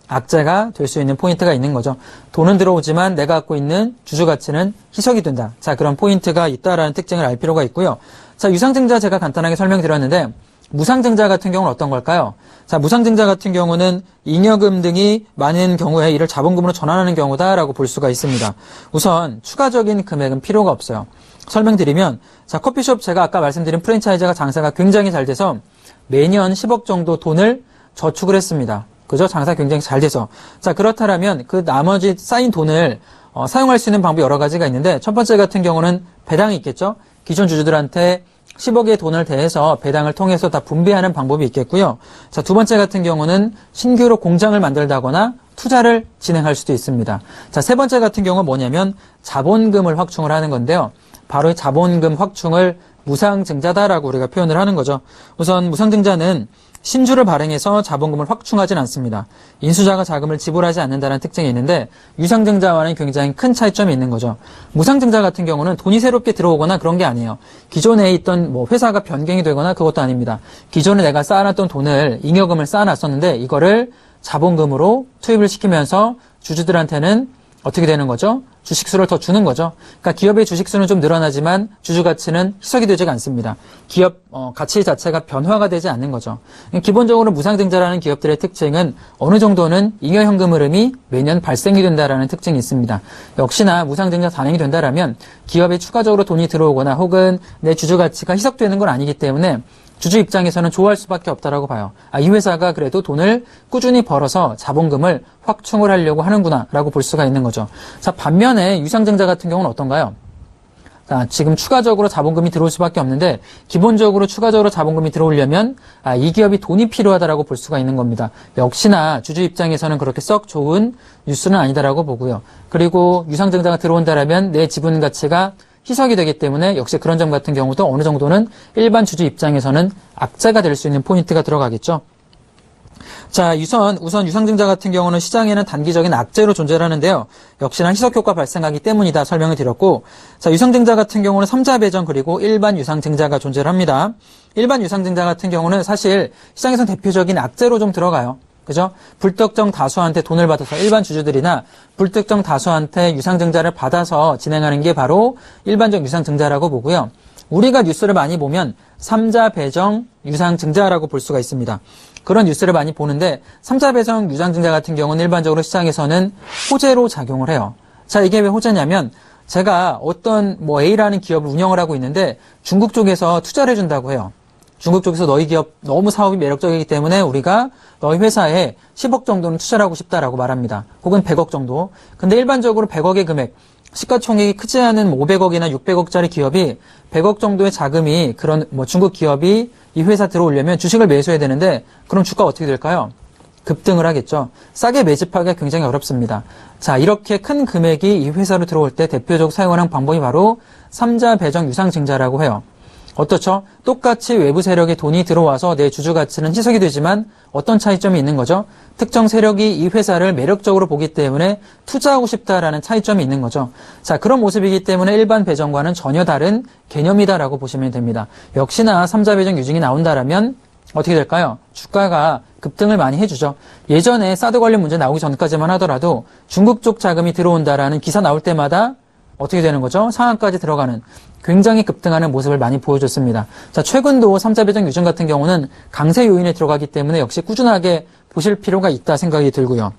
악재가 될 수 있는 포인트가 있는 거죠. 돈은 들어오지만 내가 갖고 있는 주주 가치는 희석이 된다. 자, 그런 포인트가 있다라는 특징을 알 필요가 있고요. 자, 유상증자 제가 간단하게 설명드렸는데 무상증자 같은 경우는 어떤 걸까요? 자, 무상증자 같은 경우는 잉여금 등이 많은 경우에 이를 자본금으로 전환하는 경우다라고 볼 수가 있습니다. 우선 추가적인 금액은 필요가 없어요. 설명드리면, 자, 커피숍 제가 아까 말씀드린 프랜차이즈가 장사가 굉장히 잘 돼서 매년 10억 정도 돈을 저축을 했습니다. 그죠? 장사 굉장히 잘 돼서. 자, 그렇다면 그 나머지 쌓인 돈을 사용할 수 있는 방법이 여러 가지가 있는데 첫 번째 같은 경우는 배당이 있겠죠? 기존 주주들한테 10억의 돈을 대해서 배당을 통해서 다 분배하는 방법이 있겠고요. 자, 두 번째 같은 경우는 신규로 공장을 만들다거나 투자를 진행할 수도 있습니다. 자, 세 번째 같은 경우는 뭐냐면 자본금을 확충을 하는 건데요. 바로 이 자본금 확충을 무상증자다라고 우리가 표현을 하는 거죠. 우선 무상증자는 신주를 발행해서 자본금을 확충하진 않습니다. 인수자가 자금을 지불하지 않는다는 특징이 있는데 유상증자와는 굉장히 큰 차이점이 있는 거죠. 무상증자 같은 경우는 돈이 새롭게 들어오거나 그런 게 아니에요. 기존에 있던 회사가 변경이 되거나 그것도 아닙니다. 기존에 내가 쌓아놨던 돈을 잉여금을 쌓아놨었는데 이거를 자본금으로 투입을 시키면서 주주들한테는 어떻게 되는 거죠? 주식수를 더 주는 거죠. 그러니까 기업의 주식수는 좀 늘어나지만 주주 가치는 희석이 되지 않습니다. 기업 가치 자체가 변화가 되지 않는 거죠. 기본적으로 무상증자라는 기업들의 특징은 어느 정도는 잉여 현금 흐름이 매년 발생이 된다라는 특징이 있습니다. 역시나 무상증자 단행이 된다라면 기업에 추가적으로 돈이 들어오거나 혹은 내 주주 가치가 희석되는 건 아니기 때문에 주주 입장에서는 좋아할 수밖에 없다라고 봐요. 이 회사가 그래도 돈을 꾸준히 벌어서 자본금을 확충을 하려고 하는구나라고 볼 수가 있는 거죠. 자, 반면에 유상증자 같은 경우는 어떤가요? 자, 지금 추가적으로 자본금이 들어올 수밖에 없는데 기본적으로 추가적으로 자본금이 들어오려면 이 기업이 돈이 필요하다라고 볼 수가 있는 겁니다. 역시나 주주 입장에서는 그렇게 썩 좋은 뉴스는 아니다라고 보고요. 그리고 유상증자가 들어온다라면 내 지분 가치가 희석이 되기 때문에 역시 그런 점 같은 경우도 어느 정도는 일반 주주 입장에서는 악재가 될 수 있는 포인트가 들어가겠죠. 자, 우선 유상증자 같은 경우는 시장에는 단기적인 악재로 존재하는데요. 역시나 희석 효과 발생하기 때문이다 설명을 드렸고, 자, 유상증자 같은 경우는 3자 배정 그리고 일반 유상증자가 존재를 합니다. 일반 유상증자 같은 경우는 사실 시장에서 대표적인 악재로 좀 들어가요. 그죠? 불특정 다수한테 돈을 받아서 일반 주주들이나 불특정 다수한테 유상증자를 받아서 진행하는 게 바로 일반적 유상증자라고 보고요. 우리가 뉴스를 많이 보면 3자 배정 유상증자라고 볼 수가 있습니다. 그런 뉴스를 많이 보는데 3자 배정 유상증자 같은 경우는 일반적으로 시장에서는 호재로 작용을 해요. 자, 이게 왜 호재냐면 제가 어떤 A라는 기업을 운영을 하고 있는데 중국 쪽에서 투자를 해준다고 해요. 중국 쪽에서 너희 기업 너무 사업이 매력적이기 때문에 우리가 너희 회사에 10억 정도는 투자를 하고 싶다라고 말합니다. 혹은 100억 정도. 근데 일반적으로 100억의 금액, 시가총액이 크지 않은 500억이나 600억짜리 기업이 100억 정도의 자금이 그런 중국 기업이 이 회사 들어오려면 주식을 매수해야 되는데 그럼 주가가 어떻게 될까요? 급등을 하겠죠. 싸게 매집하기가 굉장히 어렵습니다. 자, 이렇게 큰 금액이 이 회사로 들어올 때 대표적으로 사용하는 방법이 바로 3자 배정 유상증자라고 해요. 어떻죠? 똑같이 외부 세력의 돈이 들어와서 내 주주 가치는 희석이 되지만 어떤 차이점이 있는 거죠? 특정 세력이 이 회사를 매력적으로 보기 때문에 투자하고 싶다라는 차이점이 있는 거죠. 자, 그런 모습이기 때문에 일반 배정과는 전혀 다른 개념이다라고 보시면 됩니다. 역시나 3자 배정 유증이 나온다라면 어떻게 될까요? 주가가 급등을 많이 해주죠. 예전에 사드 관련 문제 나오기 전까지만 하더라도 중국 쪽 자금이 들어온다라는 기사 나올 때마다 어떻게 되는 거죠? 상한까지 들어가는 굉장히 급등하는 모습을 많이 보여줬습니다. 자, 최근도 3자 배정 유증 같은 경우는 강세 요인에 들어가기 때문에 역시 꾸준하게 보실 필요가 있다 생각이 들고요.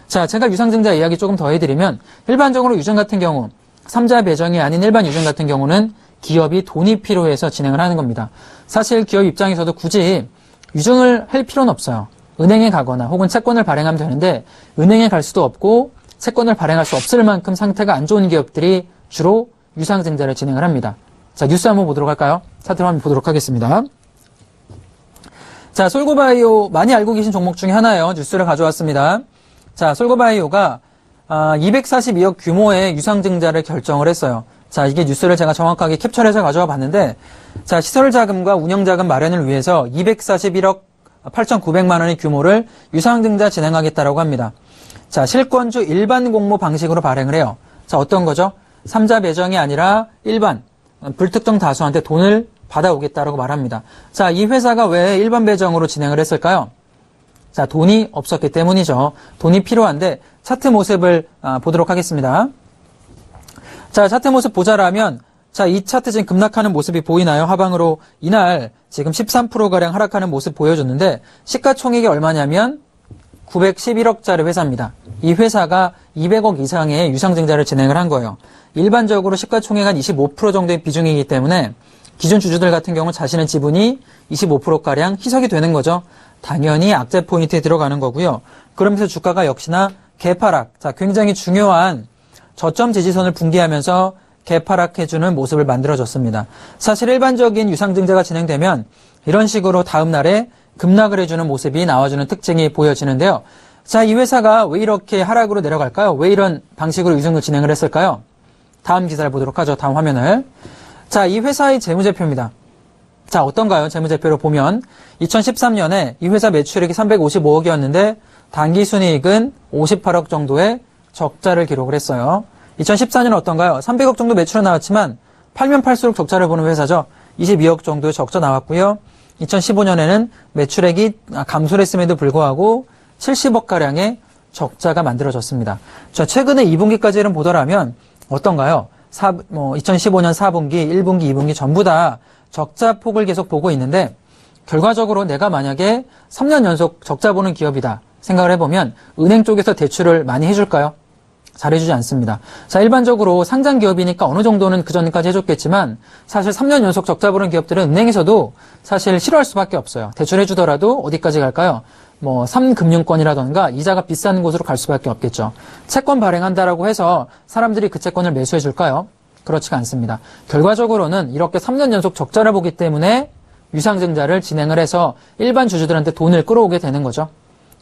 자, 제가 유상증자 이야기 조금 더 해드리면 일반적으로 유증 같은 경우 3자 배정이 아닌 일반 유증 같은 경우는 기업이 돈이 필요해서 진행을 하는 겁니다. 사실 기업 입장에서도 굳이 유증을 할 필요는 없어요. 은행에 가거나 혹은 채권을 발행하면 되는데 은행에 갈 수도 없고 채권을 발행할 수 없을 만큼 상태가 안 좋은 기업들이 주로 유상증자를 진행을 합니다. 자, 뉴스 한번 보도록 할까요? 차트를 한번 보도록 하겠습니다. 자, 솔고바이오 많이 알고 계신 종목 중에 하나예요. 뉴스를 가져왔습니다. 자, 솔고바이오가 242억 규모의 유상증자를 결정을 했어요. 자, 이게 뉴스를 제가 정확하게 캡처해서 가져와 봤는데, 자, 시설자금과 운영자금 마련을 위해서 241억 8,900만 원의 규모를 유상증자 진행하겠다라고 합니다. 자, 실권주 일반 공모 방식으로 발행을 해요. 자, 어떤 거죠? 삼자 배정이 아니라 일반, 불특정 다수한테 돈을 받아오겠다라고 말합니다. 자, 이 회사가 왜 일반 배정으로 진행을 했을까요? 자, 돈이 없었기 때문이죠. 돈이 필요한데 차트 모습을 보도록 하겠습니다. 자, 차트 모습 보자라면 자, 이 차트 지금 급락하는 모습이 보이나요? 하방으로 이날 지금 13%가량 하락하는 모습 보여줬는데 시가총액이 얼마냐면 911억짜리 회사입니다. 이 회사가 200억 이상의 유상증자를 진행을 한 거예요. 일반적으로 시가총액 한 25% 정도의 비중이기 때문에 기존 주주들 같은 경우 자신의 지분이 25%가량 희석이 되는 거죠. 당연히 악재 포인트에 들어가는 거고요. 그러면서 주가가 역시나 개파락, 자, 굉장히 중요한 저점 지지선을 붕괴하면서 개파락해주는 모습을 만들어줬습니다. 사실 일반적인 유상증자가 진행되면 이런 식으로 다음 날에 급락을 해주는 모습이 나와주는 특징이 보여지는데요. 자, 이 회사가 왜 이렇게 하락으로 내려갈까요? 왜 이런 방식으로 유상증자 진행을 했을까요? 다음 기사를 보도록 하죠. 다음 화면을. 자, 이 회사의 재무제표입니다. 자, 어떤가요? 재무제표로 보면 2013년에 이 회사 매출액이 355억이었는데 당기순이익은 58억 정도의 적자를 기록을 했어요. 2014년은 어떤가요? 300억 정도 매출은 나왔지만 팔면 팔수록 적자를 보는 회사죠. 22억 정도의 적자 나왔고요. 2015년에는 매출액이 감소를 했음에도 불구하고 70억가량의 적자가 만들어졌습니다. 자, 최근에 2분기까지는 보더라면 어떤가요? 2015년 4분기, 1분기, 2분기 전부 다 적자 폭을 계속 보고 있는데 결과적으로 내가 만약에 3년 연속 적자 보는 기업이다 생각을 해보면 은행 쪽에서 대출을 많이 해줄까요? 잘해주지 않습니다. 자, 일반적으로 상장 기업이니까 어느 정도는 그전까지 해줬겠지만 사실 3년 연속 적자 보는 기업들은 은행에서도 사실 싫어할 수밖에 없어요. 대출해주더라도 어디까지 갈까요? 3금융권이라던가 이자가 비싼 곳으로 갈 수밖에 없겠죠. 채권 발행한다라고 해서 사람들이 그 채권을 매수해 줄까요? 그렇지가 않습니다. 결과적으로는 이렇게 3년 연속 적자를 보기 때문에 유상증자를 진행을 해서 일반 주주들한테 돈을 끌어오게 되는 거죠.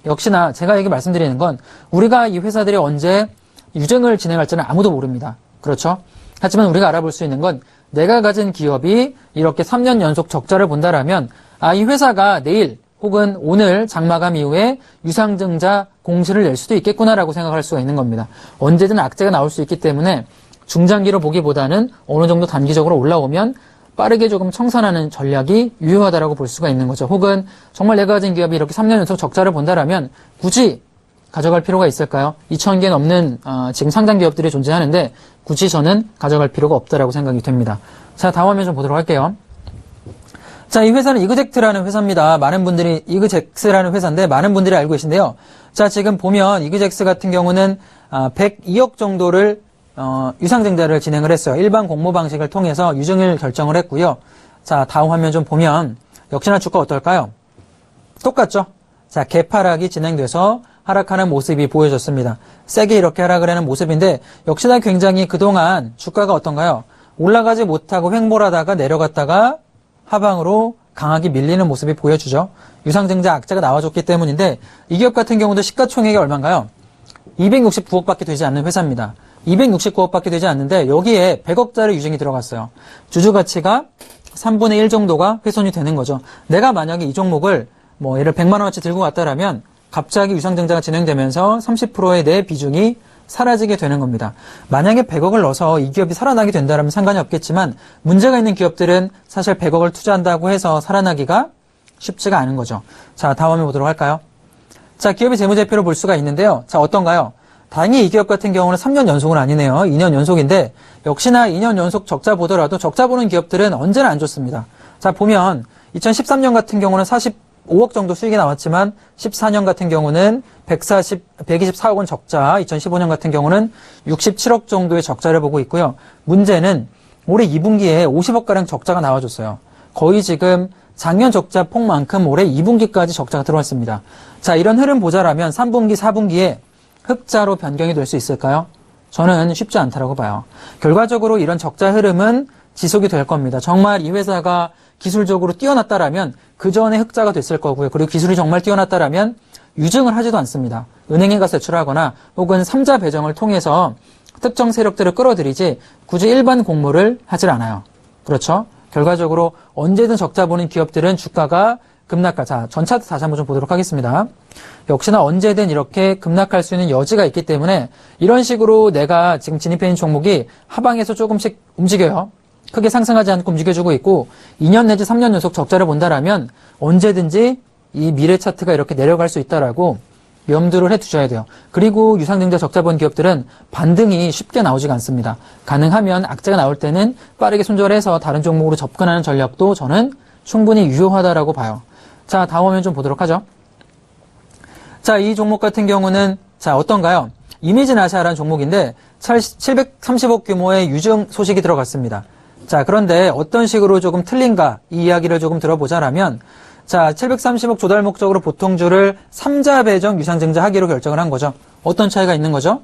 역시나 제가 여기 말씀드리는 건 우리가 이 회사들이 언제 유증을 진행할지는 아무도 모릅니다. 그렇죠? 하지만 우리가 알아볼 수 있는 건 내가 가진 기업이 이렇게 3년 연속 적자를 본다라면 이 회사가 내일 혹은 오늘 장마감 이후에 유상증자 공시를 낼 수도 있겠구나라고 생각할 수가 있는 겁니다. 언제든 악재가 나올 수 있기 때문에 중장기로 보기보다는 어느 정도 단기적으로 올라오면 빠르게 조금 청산하는 전략이 유효하다라고 볼 수가 있는 거죠. 혹은 정말 내가 가진 기업이 이렇게 3년 연속 적자를 본다라면 굳이 가져갈 필요가 있을까요? 2,000개 넘는 지금 상장 기업들이 존재하는데 굳이 저는 가져갈 필요가 없다라고 생각이 됩니다. 자, 다음 화면 좀 보도록 할게요. 자, 이 회사는 이그젝트라는 회사입니다. 이그젝스라는 회사인데 많은 분들이 알고 계신데요. 자, 지금 보면 이그젝스 같은 경우는 102억 정도를 유상증자를 진행을 했어요. 일반 공모 방식을 통해서 유증을 결정을 했고요. 자, 다음 화면 좀 보면 역시나 주가 어떨까요? 똑같죠? 자, 개파락이 진행돼서 하락하는 모습이 보여졌습니다. 세게 이렇게 하락을 하는 모습인데 역시나 굉장히 그동안 주가가 어떤가요? 올라가지 못하고 횡보하다가 내려갔다가 하방으로 강하게 밀리는 모습이 보여주죠. 유상증자 악재가 나와줬기 때문인데 이 기업 같은 경우도 시가총액이 얼마인가요? 269억밖에 되지 않는 회사입니다. 269억밖에 되지 않는데 여기에 100억짜리 유증이 들어갔어요. 주주가치가 3분의 1 정도가 훼손이 되는 거죠. 내가 만약에 이 종목을 예를 100만 원어치 들고 갔다라면 갑자기 유상증자가 진행되면서 30%의 내 비중이 사라지게 되는 겁니다. 만약에 100억을 넣어서 이 기업이 살아나게 된다면 상관이 없겠지만 문제가 있는 기업들은 사실 100억을 투자한다고 해서 살아나기가 쉽지가 않은 거죠. 자, 다음에 보도록 할까요? 자, 기업의 재무제표를 볼 수가 있는데요. 자, 어떤가요? 다행히 이 기업 같은 경우는 3년 연속은 아니네요. 2년 연속인데 역시나 2년 연속 적자 보더라도 적자 보는 기업들은 언제나 안 좋습니다. 자, 보면 2013년 같은 경우는 45억 정도 수익이 나왔지만 14년 같은 경우는 124억 원 적자, 2015년 같은 경우는 67억 정도의 적자를 보고 있고요. 문제는 올해 2분기에 50억가량 적자가 나와줬어요. 거의 지금 작년 적자 폭만큼 올해 2분기까지 적자가 들어왔습니다. 자, 이런 흐름 보자라면 3분기, 4분기에 흑자로 변경이 될 수 있을까요? 저는 쉽지 않다라고 봐요. 결과적으로 이런 적자 흐름은 지속이 될 겁니다. 정말 이 회사가 기술적으로 뛰어났다라면 그 전에 흑자가 됐을 거고요. 그리고 기술이 정말 뛰어났다라면 유증을 하지도 않습니다. 은행에 가서 제출하거나 혹은 3자 배정을 통해서 특정 세력들을 끌어들이지 굳이 일반 공모를 하질 않아요. 그렇죠? 결과적으로 언제든 적자 보는 기업들은 주가가 급락할. 자, 전 차트 다시 한번 좀 보도록 하겠습니다. 역시나 언제든 이렇게 급락할 수 있는 여지가 있기 때문에 이런 식으로 내가 지금 진입해 있는 종목이 하방에서 조금씩 움직여요. 크게 상승하지 않고 움직여주고 있고 2년 내지 3년 연속 적자를 본다라면 언제든지 이 미래 차트가 이렇게 내려갈 수 있다라고 염두를 해두셔야 돼요. 그리고 유상증자 적자 본 기업들은 반등이 쉽게 나오지가 않습니다. 가능하면 악재가 나올 때는 빠르게 손절해서 다른 종목으로 접근하는 전략도 저는 충분히 유효하다라고 봐요. 자, 다음 화면 좀 보도록 하죠. 자, 이 종목 같은 경우는 자, 어떤가요? 이미진 아시아라는 종목인데 730억 규모의 유증 소식이 들어갔습니다. 자, 그런데 어떤 식으로 조금 틀린가 이 이야기를 조금 들어보자라면 자, 730억 조달 목적으로 보통주를 3자 배정 유상증자 하기로 결정을 한 거죠. 어떤 차이가 있는 거죠?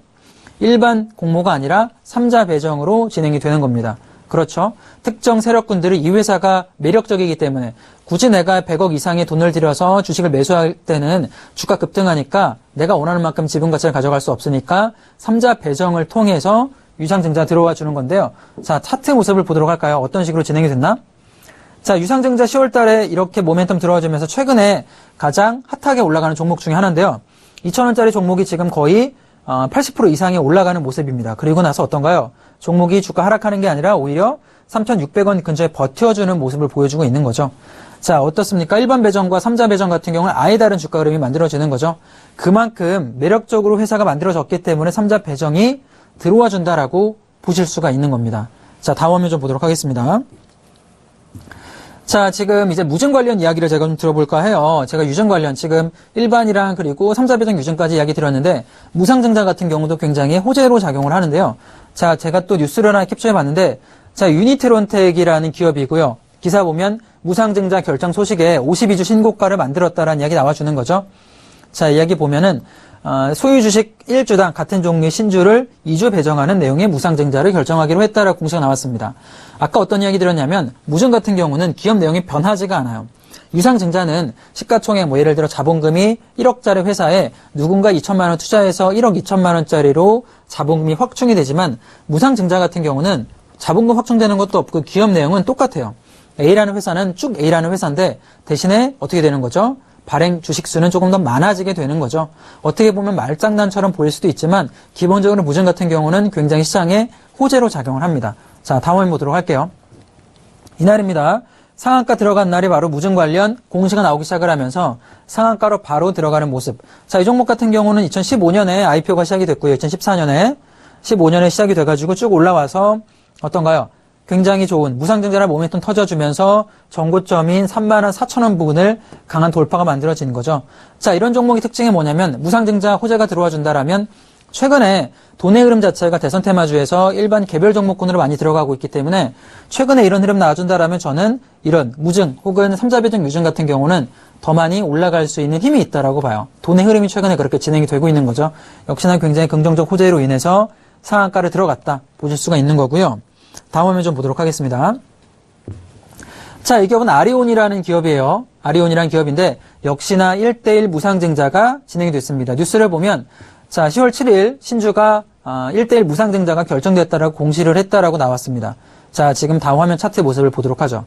일반 공모가 아니라 3자 배정으로 진행이 되는 겁니다. 그렇죠. 특정 세력군들이 이 회사가 매력적이기 때문에 굳이 내가 100억 이상의 돈을 들여서 주식을 매수할 때는 주가 급등하니까 내가 원하는 만큼 지분 가치를 가져갈 수 없으니까 3자 배정을 통해서 유상증자 들어와 주는 건데요. 자, 차트 모습을 보도록 할까요? 어떤 식으로 진행이 됐나? 자, 유상증자 10월 달에 이렇게 모멘텀 들어와주면서 최근에 가장 핫하게 올라가는 종목 중에 하나인데요. 2,000원짜리 종목이 지금 거의 80% 이상이 올라가는 모습입니다. 그리고 나서 어떤가요? 종목이 주가 하락하는 게 아니라 오히려 3,600원 근처에 버텨주는 모습을 보여주고 있는 거죠. 자, 어떻습니까? 일반 배정과 3자 배정 같은 경우는 아예 다른 주가 흐름이 만들어지는 거죠. 그만큼 매력적으로 회사가 만들어졌기 때문에 3자 배정이 들어와 준다라고 보실 수가 있는 겁니다. 자, 다음 화면 좀 보도록 하겠습니다. 자, 지금 이제 무증 관련 이야기를 제가 좀 들어볼까 해요. 제가 유증 관련 지금 일반이랑 그리고 3자 배정 유증까지 이야기 드렸는데 무상증자 같은 경우도 굉장히 호재로 작용을 하는데요. 자, 제가 또 뉴스를 하나 캡처해 봤는데 자, 유니트론텍이라는 기업이고요. 기사 보면 무상증자 결정 소식에 52주 신고가를 만들었다라는 이야기 나와주는 거죠. 자, 이야기 보면은 소유 주식 1주당 같은 종류의 신주를 2주 배정하는 내용의 무상증자를 결정하기로 했다라고 공시가 나왔습니다. 아까 어떤 이야기 드렸냐면 무증 같은 경우는 기업 내용이 변하지가 않아요. 유상증자는 시가총액 뭐 예를 들어 자본금이 1억짜리 회사에 누군가 2천만 원 투자해서 1억 2천만 원짜리로 자본금이 확충이 되지만 무상증자 같은 경우는 자본금 확충되는 것도 없고 기업 내용은 똑같아요. A라는 회사는 쭉 A라는 회사인데 대신에 어떻게 되는 거죠? 발행 주식수는 조금 더 많아지게 되는 거죠. 어떻게 보면 말장난처럼 보일 수도 있지만 기본적으로 무증 같은 경우는 굉장히 시장에 호재로 작용을 합니다. 자, 다음 화면 보도록 할게요. 이날입니다. 상한가 들어간 날이 바로 무증 관련 공시가 나오기 시작을 하면서 상한가로 바로 들어가는 모습. 자, 이 종목 같은 경우는 2015년에 IPO가 시작이 됐고요. 2014년에 15년에 시작이 돼가지고 쭉 올라와서 어떤가요? 굉장히 좋은 무상증자를 모멘텀 터져주면서 정고점인 34,000원 부근을 강한 돌파가 만들어지는 거죠. 자, 이런 종목의 특징이 뭐냐면 무상증자 호재가 들어와 준다라면 최근에 돈의 흐름 자체가 대선 테마주에서 일반 개별 종목군으로 많이 들어가고 있기 때문에 최근에 이런 흐름 나와준다라면 저는 이런 무증 혹은 3자 배정 유증 같은 경우는 더 많이 올라갈 수 있는 힘이 있다라고 봐요. 돈의 흐름이 최근에 그렇게 진행이 되고 있는 거죠. 역시나 굉장히 긍정적 호재로 인해서 상한가를 들어갔다 보실 수가 있는 거고요. 다음 화면 좀 보도록 하겠습니다. 자, 이 기업은 아리온이라는 기업이에요. 아리온이라는 기업인데 역시나 1대1 무상증자가 진행이 됐습니다. 뉴스를 보면 자, 10월 7일 신주가 1대1 무상증자가 결정됐다라고 공시를 했다라고 나왔습니다. 자, 지금 다음 화면 차트 모습을 보도록 하죠.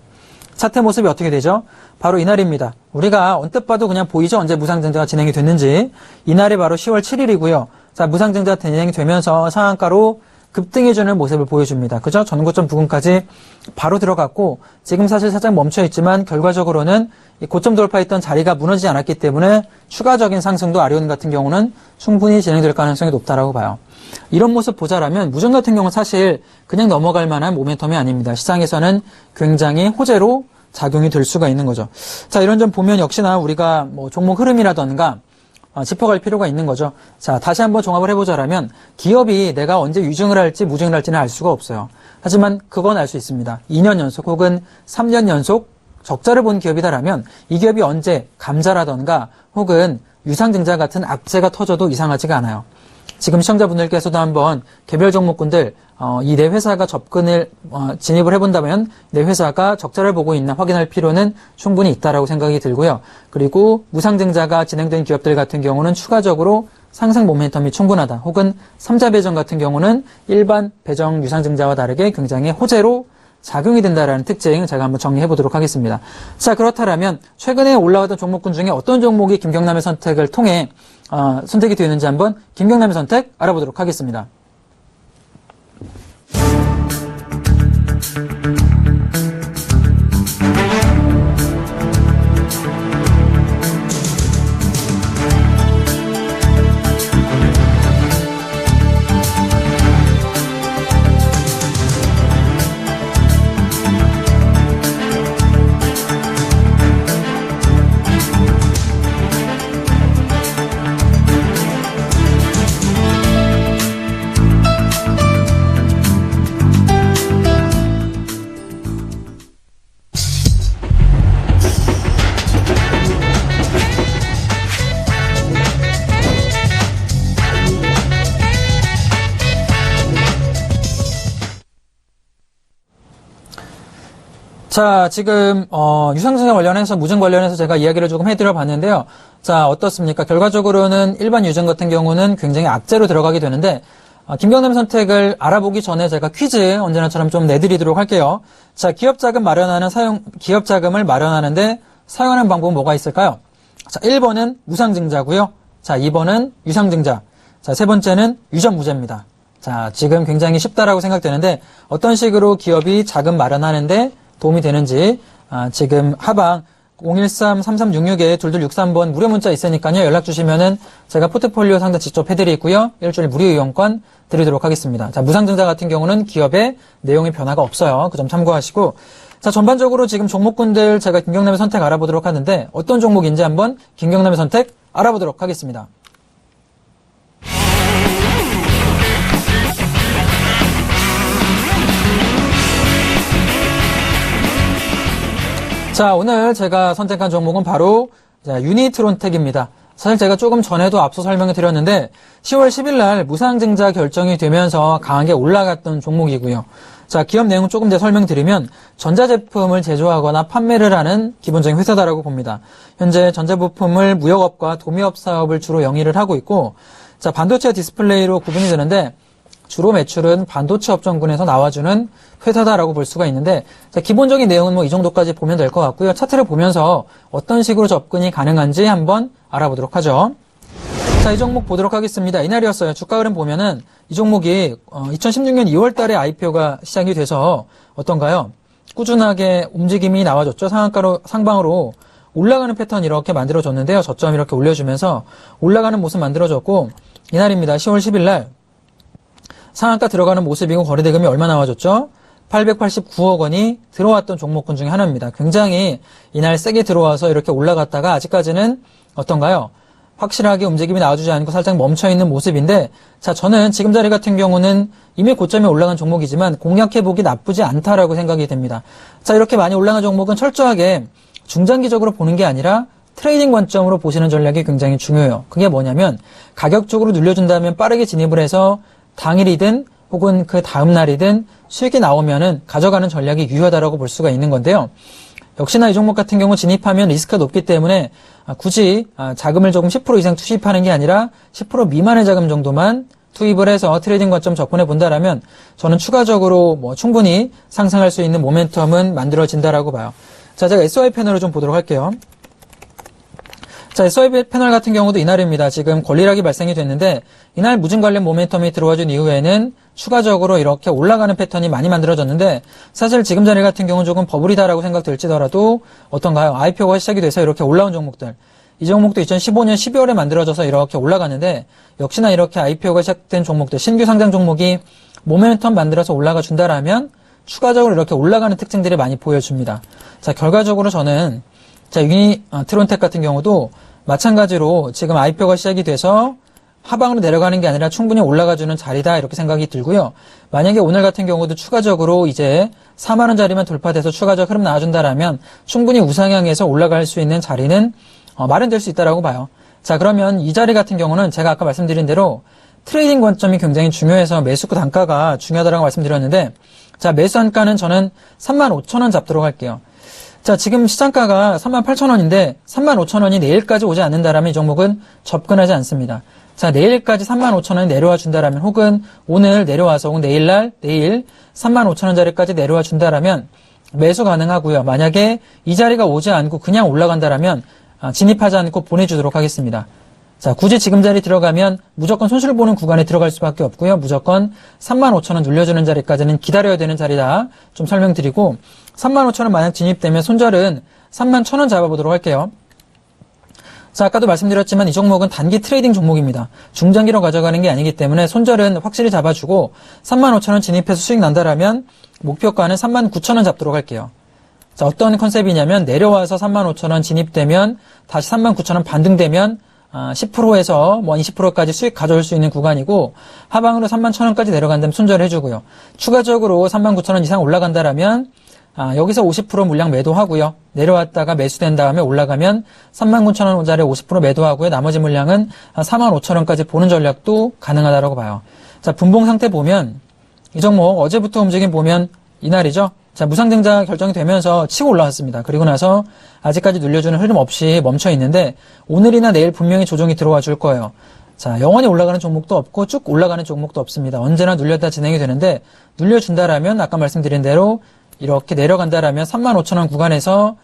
차트 모습이 어떻게 되죠? 바로 이날입니다. 우리가 언뜻 봐도 그냥 보이죠? 언제 무상증자가 진행이 됐는지. 이날이 바로 10월 7일이고요. 자, 무상증자 진행이 되면서 상한가로 급등해주는 모습을 보여줍니다. 그죠? 전고점 부근까지 바로 들어갔고 지금 사실 살짝 멈춰있지만 결과적으로는 이 고점 돌파했던 자리가 무너지지 않았기 때문에 추가적인 상승도 아리온 같은 경우는 충분히 진행될 가능성이 높다라고 봐요. 이런 모습 보자라면 무증 같은 경우는 사실 그냥 넘어갈 만한 모멘텀이 아닙니다. 시장에서는 굉장히 호재로 작용이 될 수가 있는 거죠. 자, 이런 점 보면 역시나 우리가 뭐 종목 흐름이라던가 짚어갈 필요가 있는 거죠. 자, 다시 한번 종합을 해보자라면 기업이 내가 언제 유증을 할지 무증을 할지는 알 수가 없어요. 하지만 그건 알 수 있습니다. 2년 연속 혹은 3년 연속 적자를 본 기업이다라면 이 기업이 언제 감자라던가 혹은 유상증자 같은 악재가 터져도 이상하지가 않아요. 지금 시청자분들께서도 한번 개별 종목군들 이 내 회사가 접근을 진입을 해본다면 내 회사가 적자를 보고 있나 확인할 필요는 충분히 있다라고 생각이 들고요. 그리고 무상증자가 진행된 기업들 같은 경우는 추가적으로 상승 모멘텀이 충분하다. 혹은 3자 배정 같은 경우는 일반 배정 유상증자와 다르게 굉장히 호재로 작용이 된다라는 특징 제가 한번 정리해 보도록 하겠습니다. 자, 그렇다면 최근에 올라왔던 종목군 중에 어떤 종목이 김경남의 선택을 통해 선택이 되었는지 한번 김경남의 선택 알아보도록 하겠습니다. 자, 지금 유상증자 관련해서 무증 관련해서 제가 이야기를 조금 해드려 봤는데요. 자, 어떻습니까? 결과적으로는 일반 유증 같은 경우는 굉장히 악재로 들어가게 되는데 김경남 선택을 알아보기 전에 제가 퀴즈 언제나처럼 좀 내드리도록 할게요. 자, 기업 자금을 마련하는데 사용하는 방법은 뭐가 있을까요? 자, 1번은 무상증자고요. 자, 2번은 유상증자. 자, 세 번째는 유전무죄입니다. 자, 지금 굉장히 쉽다라고 생각되는데 어떤 식으로 기업이 자금 마련하는데 도움이 되는지 지금 하방 013-3366-2263번 무료 문자 있으니까요. 연락 주시면은 제가 포트폴리오 상담 직접 해드리고요. 일주일 무료 이용권 드리도록 하겠습니다. 자, 무상증자 같은 경우는 기업의 내용의 변화가 없어요. 그 점 참고하시고. 자, 전반적으로 지금 종목군들 제가 김경남의 선택 알아보도록 하는데 어떤 종목인지 한번 김경남의 선택 알아보도록 하겠습니다. 자, 오늘 제가 선택한 종목은 바로 유니트론텍입니다. 사실 제가 조금 전에도 앞서 설명을 드렸는데 10월 10일 날 무상증자 결정이 되면서 강하게 올라갔던 종목이고요. 자, 기업 내용 조금 더 설명드리면 전자제품을 제조하거나 판매를 하는 기본적인 회사다라고 봅니다. 현재 전자부품을 무역업과 도매업 사업을 주로 영위를 하고 있고, 자, 반도체 디스플레이로 구분이 되는데 주로 매출은 반도체 업종군에서 나와주는 회사다라고 볼 수가 있는데, 자, 기본적인 내용은 뭐 이 정도까지 보면 될 것 같고요. 차트를 보면서 어떤 식으로 접근이 가능한지 한번 알아보도록 하죠. 자, 이 종목 보도록 하겠습니다. 이날이었어요. 주가 흐름 보면은 이 종목이 2016년 2월 달에 IPO가 시작이 돼서 어떤가요? 꾸준하게 움직임이 나와줬죠. 상방으로 올라가는 패턴 이렇게 만들어줬는데요. 저점 이렇게 올려주면서 올라가는 모습 만들어줬고, 이날입니다. 10월 10일 날 상한가 들어가는 모습이고 거래대금이 얼마 나와줬죠? 889억 원이 들어왔던 종목군 중에 하나입니다. 굉장히 이날 세게 들어와서 이렇게 올라갔다가 아직까지는 어떤가요? 확실하게 움직임이 나와주지 않고 살짝 멈춰있는 모습인데, 자, 저는 지금 자리 같은 경우는 이미 고점에 올라간 종목이지만 공략해보기 나쁘지 않다라고 생각이 됩니다. 자, 이렇게 많이 올라간 종목은 철저하게 중장기적으로 보는 게 아니라 트레이딩 관점으로 보시는 전략이 굉장히 중요해요. 그게 뭐냐면 가격 쪽으로 눌려준다면 빠르게 진입을 해서 당일이든 혹은 그 다음 날이든 수익이 나오면은 가져가는 전략이 유효하다라고 볼 수가 있는 건데요. 역시나 이 종목 같은 경우 진입하면 리스크가 높기 때문에 굳이 자금을 조금 10% 이상 투입하는 게 아니라 10% 미만의 자금 정도만 투입을 해서 트레이딩 관점 접근해 본다라면 저는 추가적으로 충분히 상승할 수 있는 모멘텀은 만들어진다라고 봐요. 자, 제가 SOI 패널을 좀 보도록 할게요. 자, SOI 패널 같은 경우도 이날입니다. 지금 권리락이 발생이 됐는데 이날 무증 관련 모멘텀이 들어와준 이후에는 추가적으로 이렇게 올라가는 패턴이 많이 만들어졌는데, 사실 지금 자리 같은 경우는 조금 버블이다라고 생각될지더라도 어떤가요? IPO가 시작이 돼서 이렇게 올라온 종목들, 이 종목도 2015년 12월에 만들어져서 이렇게 올라가는데 역시나 이렇게 IPO가 시작된 종목들, 신규 상장 종목이 모멘텀 만들어서 올라가 준다라면 추가적으로 이렇게 올라가는 특징들이 많이 보여줍니다. 자, 결과적으로 저는 유니트론텍 같은 경우도 마찬가지로 지금 IPO가 시작이 돼서 하방으로 내려가는 게 아니라 충분히 올라가주는 자리다 이렇게 생각이 들고요. 만약에 오늘 같은 경우도 추가적으로 이제 4만원짜리만 돌파돼서 추가적 흐름 나와준다라면 충분히 우상향해서 올라갈 수 있는 자리는 마련될 수 있다라고 봐요. 자, 그러면 이 자리 같은 경우는 제가 아까 말씀드린 대로 트레이딩 관점이 굉장히 중요해서 매수가 단가가 중요하다라고 말씀드렸는데, 자, 매수 단가는 저는 35,000원 잡도록 할게요. 자, 지금 시장가가 38,000원인데 35,000원이 내일까지 오지 않는다라면 이 종목은 접근하지 않습니다. 자, 내일까지 35,000원 내려와 준다라면, 혹은 오늘 내려와서, 혹은 내일 35,000원짜리까지 내려와 준다라면 매수 가능하고요. 만약에 이 자리가 오지 않고 그냥 올라간다라면 진입하지 않고 보내주도록 하겠습니다. 자, 굳이 지금 자리 들어가면 무조건 손실 보는 구간에 들어갈 수밖에 없고요. 무조건 35,000원 눌려주는 자리까지는 기다려야 되는 자리다. 좀 설명드리고, 35,000원 만약 진입되면 손절은 31,000원 잡아보도록 할게요. 자, 아까도 말씀드렸지만 이 종목은 단기 트레이딩 종목입니다. 중장기로 가져가는 게 아니기 때문에 손절은 확실히 잡아주고 35,000원 진입해서 수익 난다라면 목표가는 39,000원 잡도록 할게요. 자, 어떤 컨셉이냐면 내려와서 35,000원 진입되면 다시 39,000원 반등되면 10%에서 20%까지 수익 가져올 수 있는 구간이고, 하방으로 31,000원까지 내려간다면 손절해주고요. 추가적으로 39,000원 이상 올라간다라면 여기서 50% 물량 매도하고요. 내려왔다가 매수된 다음에 올라가면 39,000원짜리 50% 매도하고요. 나머지 물량은 45,000원까지 보는 전략도 가능하다고 봐요. 자, 분봉 상태 보면 이 종목 어제부터 움직임 보면 이날이죠. 자, 무상증자 결정이 되면서 치고 올라왔습니다. 그리고 나서 아직까지 눌려주는 흐름 없이 멈춰 있는데 오늘이나 내일 분명히 조정이 들어와 줄 거예요. 자, 영원히 올라가는 종목도 없고 쭉 올라가는 종목도 없습니다. 언제나 눌렸다 진행이 되는데, 눌려준다라면 아까 말씀드린 대로 이렇게 내려간다라면 35,000원 구간에서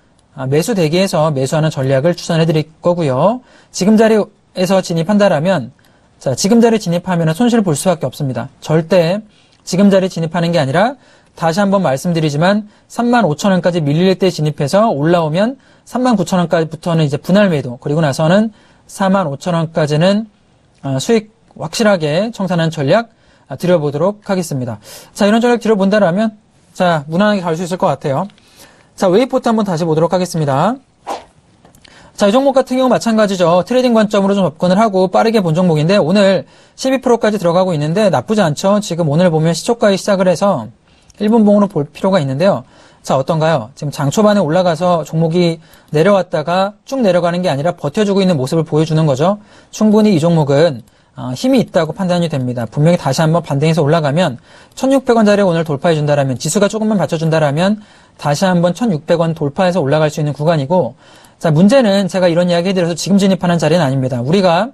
매수 대기해서 매수하는 전략을 추천해 드릴 거고요. 지금 자리에서 진입한다라면, 자, 지금 자리 진입하면 손실 볼 수밖에 없습니다. 절대 지금 자리 진입하는 게 아니라, 다시 한번 말씀드리지만 35,000원까지 밀릴 때 진입해서 올라오면 39,000원까지부터는 이제 분할 매도, 그리고 나서는 45,000원까지는 수익 확실하게 청산하는 전략 드려보도록 하겠습니다. 자, 이런 전략 드려본다라면 자, 무난하게 갈 수 있을 것 같아요. 자, 웨이포트 한번 다시 보도록 하겠습니다. 자, 이 종목 같은 경우 마찬가지죠. 트레이딩 관점으로 좀 접근을 하고 빠르게 본 종목인데 오늘 12%까지 들어가고 있는데 나쁘지 않죠. 지금 오늘 보면 시초가에 시작을 해서 1분봉으로 볼 필요가 있는데요. 자, 어떤가요? 지금 장 초반에 올라가서 종목이 내려왔다가 쭉 내려가는 게 아니라 버텨주고 있는 모습을 보여주는 거죠. 충분히 이 종목은 힘이 있다고 판단이 됩니다. 분명히 다시 한번 반등해서 올라가면 1,600원짜리 오늘 돌파해준다라면, 지수가 조금만 받쳐준다라면 다시 한번 1,600원 돌파해서 올라갈 수 있는 구간이고, 자, 문제는 제가 이런 이야기 해드려서 지금 진입하는 자리는 아닙니다. 우리가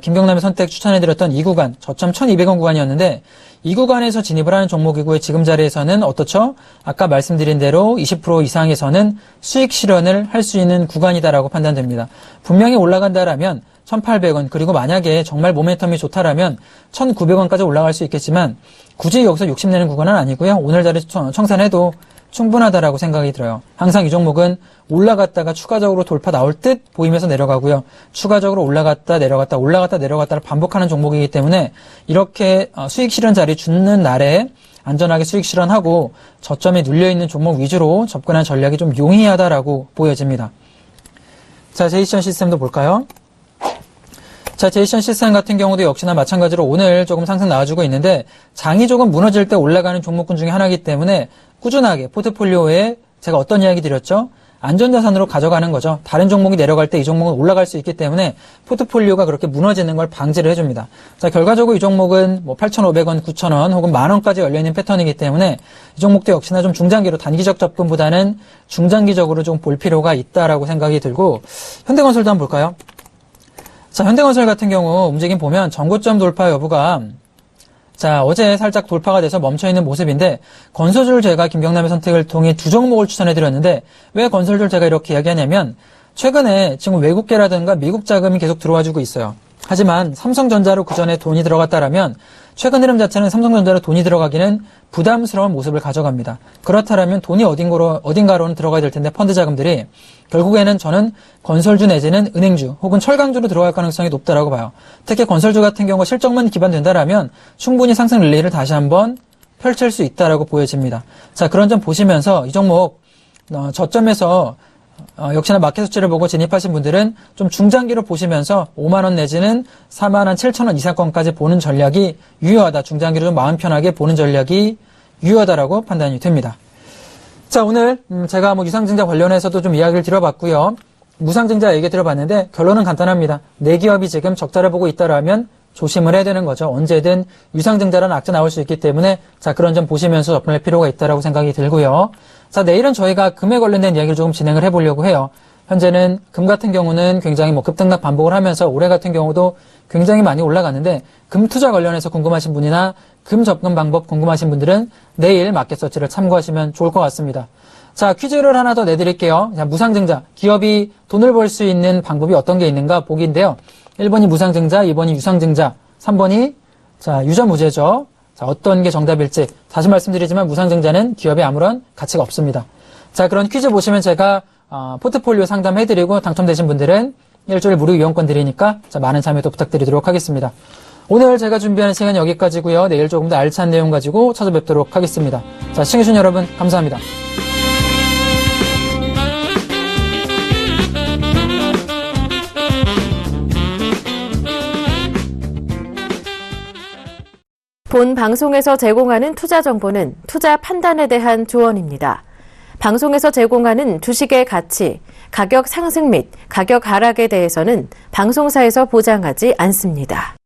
김경남의 선택 추천해드렸던 이 구간, 저점 1,200원 구간이었는데 이 구간에서 진입을 하는 종목이고요. 지금 자리에서는 어떻죠? 아까 말씀드린 대로 20% 이상에서는 수익 실현을 할 수 있는 구간이다라고 판단됩니다. 분명히 올라간다라면 1,800원, 그리고 만약에 정말 모멘텀이 좋다라면 1,900원까지 올라갈 수 있겠지만 굳이 여기서 욕심내는 구간은 아니고요. 오늘 자리 청산해도 충분하다라고 생각이 들어요. 항상 이 종목은 올라갔다가 추가적으로 돌파 나올 듯 보이면서 내려가고요. 추가적으로 올라갔다 내려갔다 올라갔다 내려갔다를 반복하는 종목이기 때문에 이렇게 수익 실현 자리 주는 날에 안전하게 수익 실현하고 저점에 눌려있는 종목 위주로 접근한 전략이 좀 용이하다라고 보여집니다. 자, 제이션 시스템도 볼까요? 자, 제이션 시스템 같은 경우도 역시나 마찬가지로 오늘 조금 상승 나와주고 있는데 장이 조금 무너질 때 올라가는 종목군 중에 하나이기 때문에 꾸준하게 포트폴리오에 제가 어떤 이야기 드렸죠? 안전자산으로 가져가는 거죠. 다른 종목이 내려갈 때 이 종목은 올라갈 수 있기 때문에 포트폴리오가 그렇게 무너지는 걸 방지를 해줍니다. 자, 결과적으로 이 종목은 8,500원, 9,000원 혹은 만원까지 열려있는 패턴이기 때문에 이 종목도 역시나 좀 중장기로 단기적 접근보다는 중장기적으로 좀 볼 필요가 있다라고 생각이 들고, 현대건설도 한번 볼까요? 자, 현대건설 같은 경우 움직임 보면 전고점 돌파 여부가 자, 어제 살짝 돌파가 돼서 멈춰있는 모습인데, 건설주를 제가 김경남의 선택을 통해 두 종목을 추천해드렸는데, 왜 건설주를 제가 이렇게 이야기하냐면, 최근에 지금 외국계라든가 미국 자금이 계속 들어와주고 있어요. 하지만 삼성전자로 그 전에 돈이 들어갔다라면, 최근 흐름 자체는 삼성전자로 돈이 들어가기는 부담스러운 모습을 가져갑니다. 그렇다면 돈이 어딘가로는 들어가야 될 텐데, 펀드 자금들이 결국에는 저는 건설주 내지는 은행주 혹은 철강주로 들어갈 가능성이 높다라고 봐요. 특히 건설주 같은 경우 실적만 기반된다라면 충분히 상승 랠리를 다시 한번 펼칠 수 있다라고 보여집니다. 자, 그런 점 보시면서 이 종목 저점에서 역시나 마켓 수치를 보고 진입하신 분들은 좀 중장기로 보시면서 5만원 내지는 4만 7천원 이상권까지 보는 전략이 유효하다. 중장기로 좀 마음 편하게 보는 전략이 유효하다라고 판단이 됩니다. 자, 오늘 제가 유상증자 관련해서도 좀 이야기를 드려봤고요. 무상증자 얘기 드려봤는데 결론은 간단합니다. 내 기업이 지금 적자를 보고 있다라면 조심을 해야 되는 거죠. 언제든 유상증자라는 악재 나올 수 있기 때문에 자, 그런 점 보시면서 접근할 필요가 있다라고 생각이 들고요. 자, 내일은 저희가 금에 관련된 이야기를 조금 진행을 해보려고 해요. 현재는 금 같은 경우는 굉장히 급등락 반복을 하면서 올해 같은 경우도 굉장히 많이 올라가는데 금 투자 관련해서 궁금하신 분이나 금 접근 방법 궁금하신 분들은 내일 마켓 서치를 참고하시면 좋을 것 같습니다. 자, 퀴즈를 하나 더 내드릴게요. 자, 무상증자. 기업이 돈을 벌 수 있는 방법이 어떤 게 있는가 보기인데요. 1번이 무상증자, 2번이 유상증자, 3번이 자, 유전무죄죠. 자, 어떤 게 정답일지 다시 말씀드리지만 무상증자는 기업에 아무런 가치가 없습니다. 자, 그런 퀴즈 보시면 제가 포트폴리오 상담해드리고 당첨되신 분들은 일주일 무료 이용권 드리니까 자, 많은 참여도 부탁드리도록 하겠습니다. 오늘 제가 준비하는 시간 여기까지고요. 내일 조금 더 알찬 내용 가지고 찾아뵙도록 하겠습니다. 자, 시청해주신 여러분 감사합니다. 본 방송에서 제공하는 투자 정보는 투자 판단에 대한 조언입니다. 방송에서 제공하는 주식의 가치, 가격 상승 및 가격 하락에 대해서는 방송사에서 보장하지 않습니다.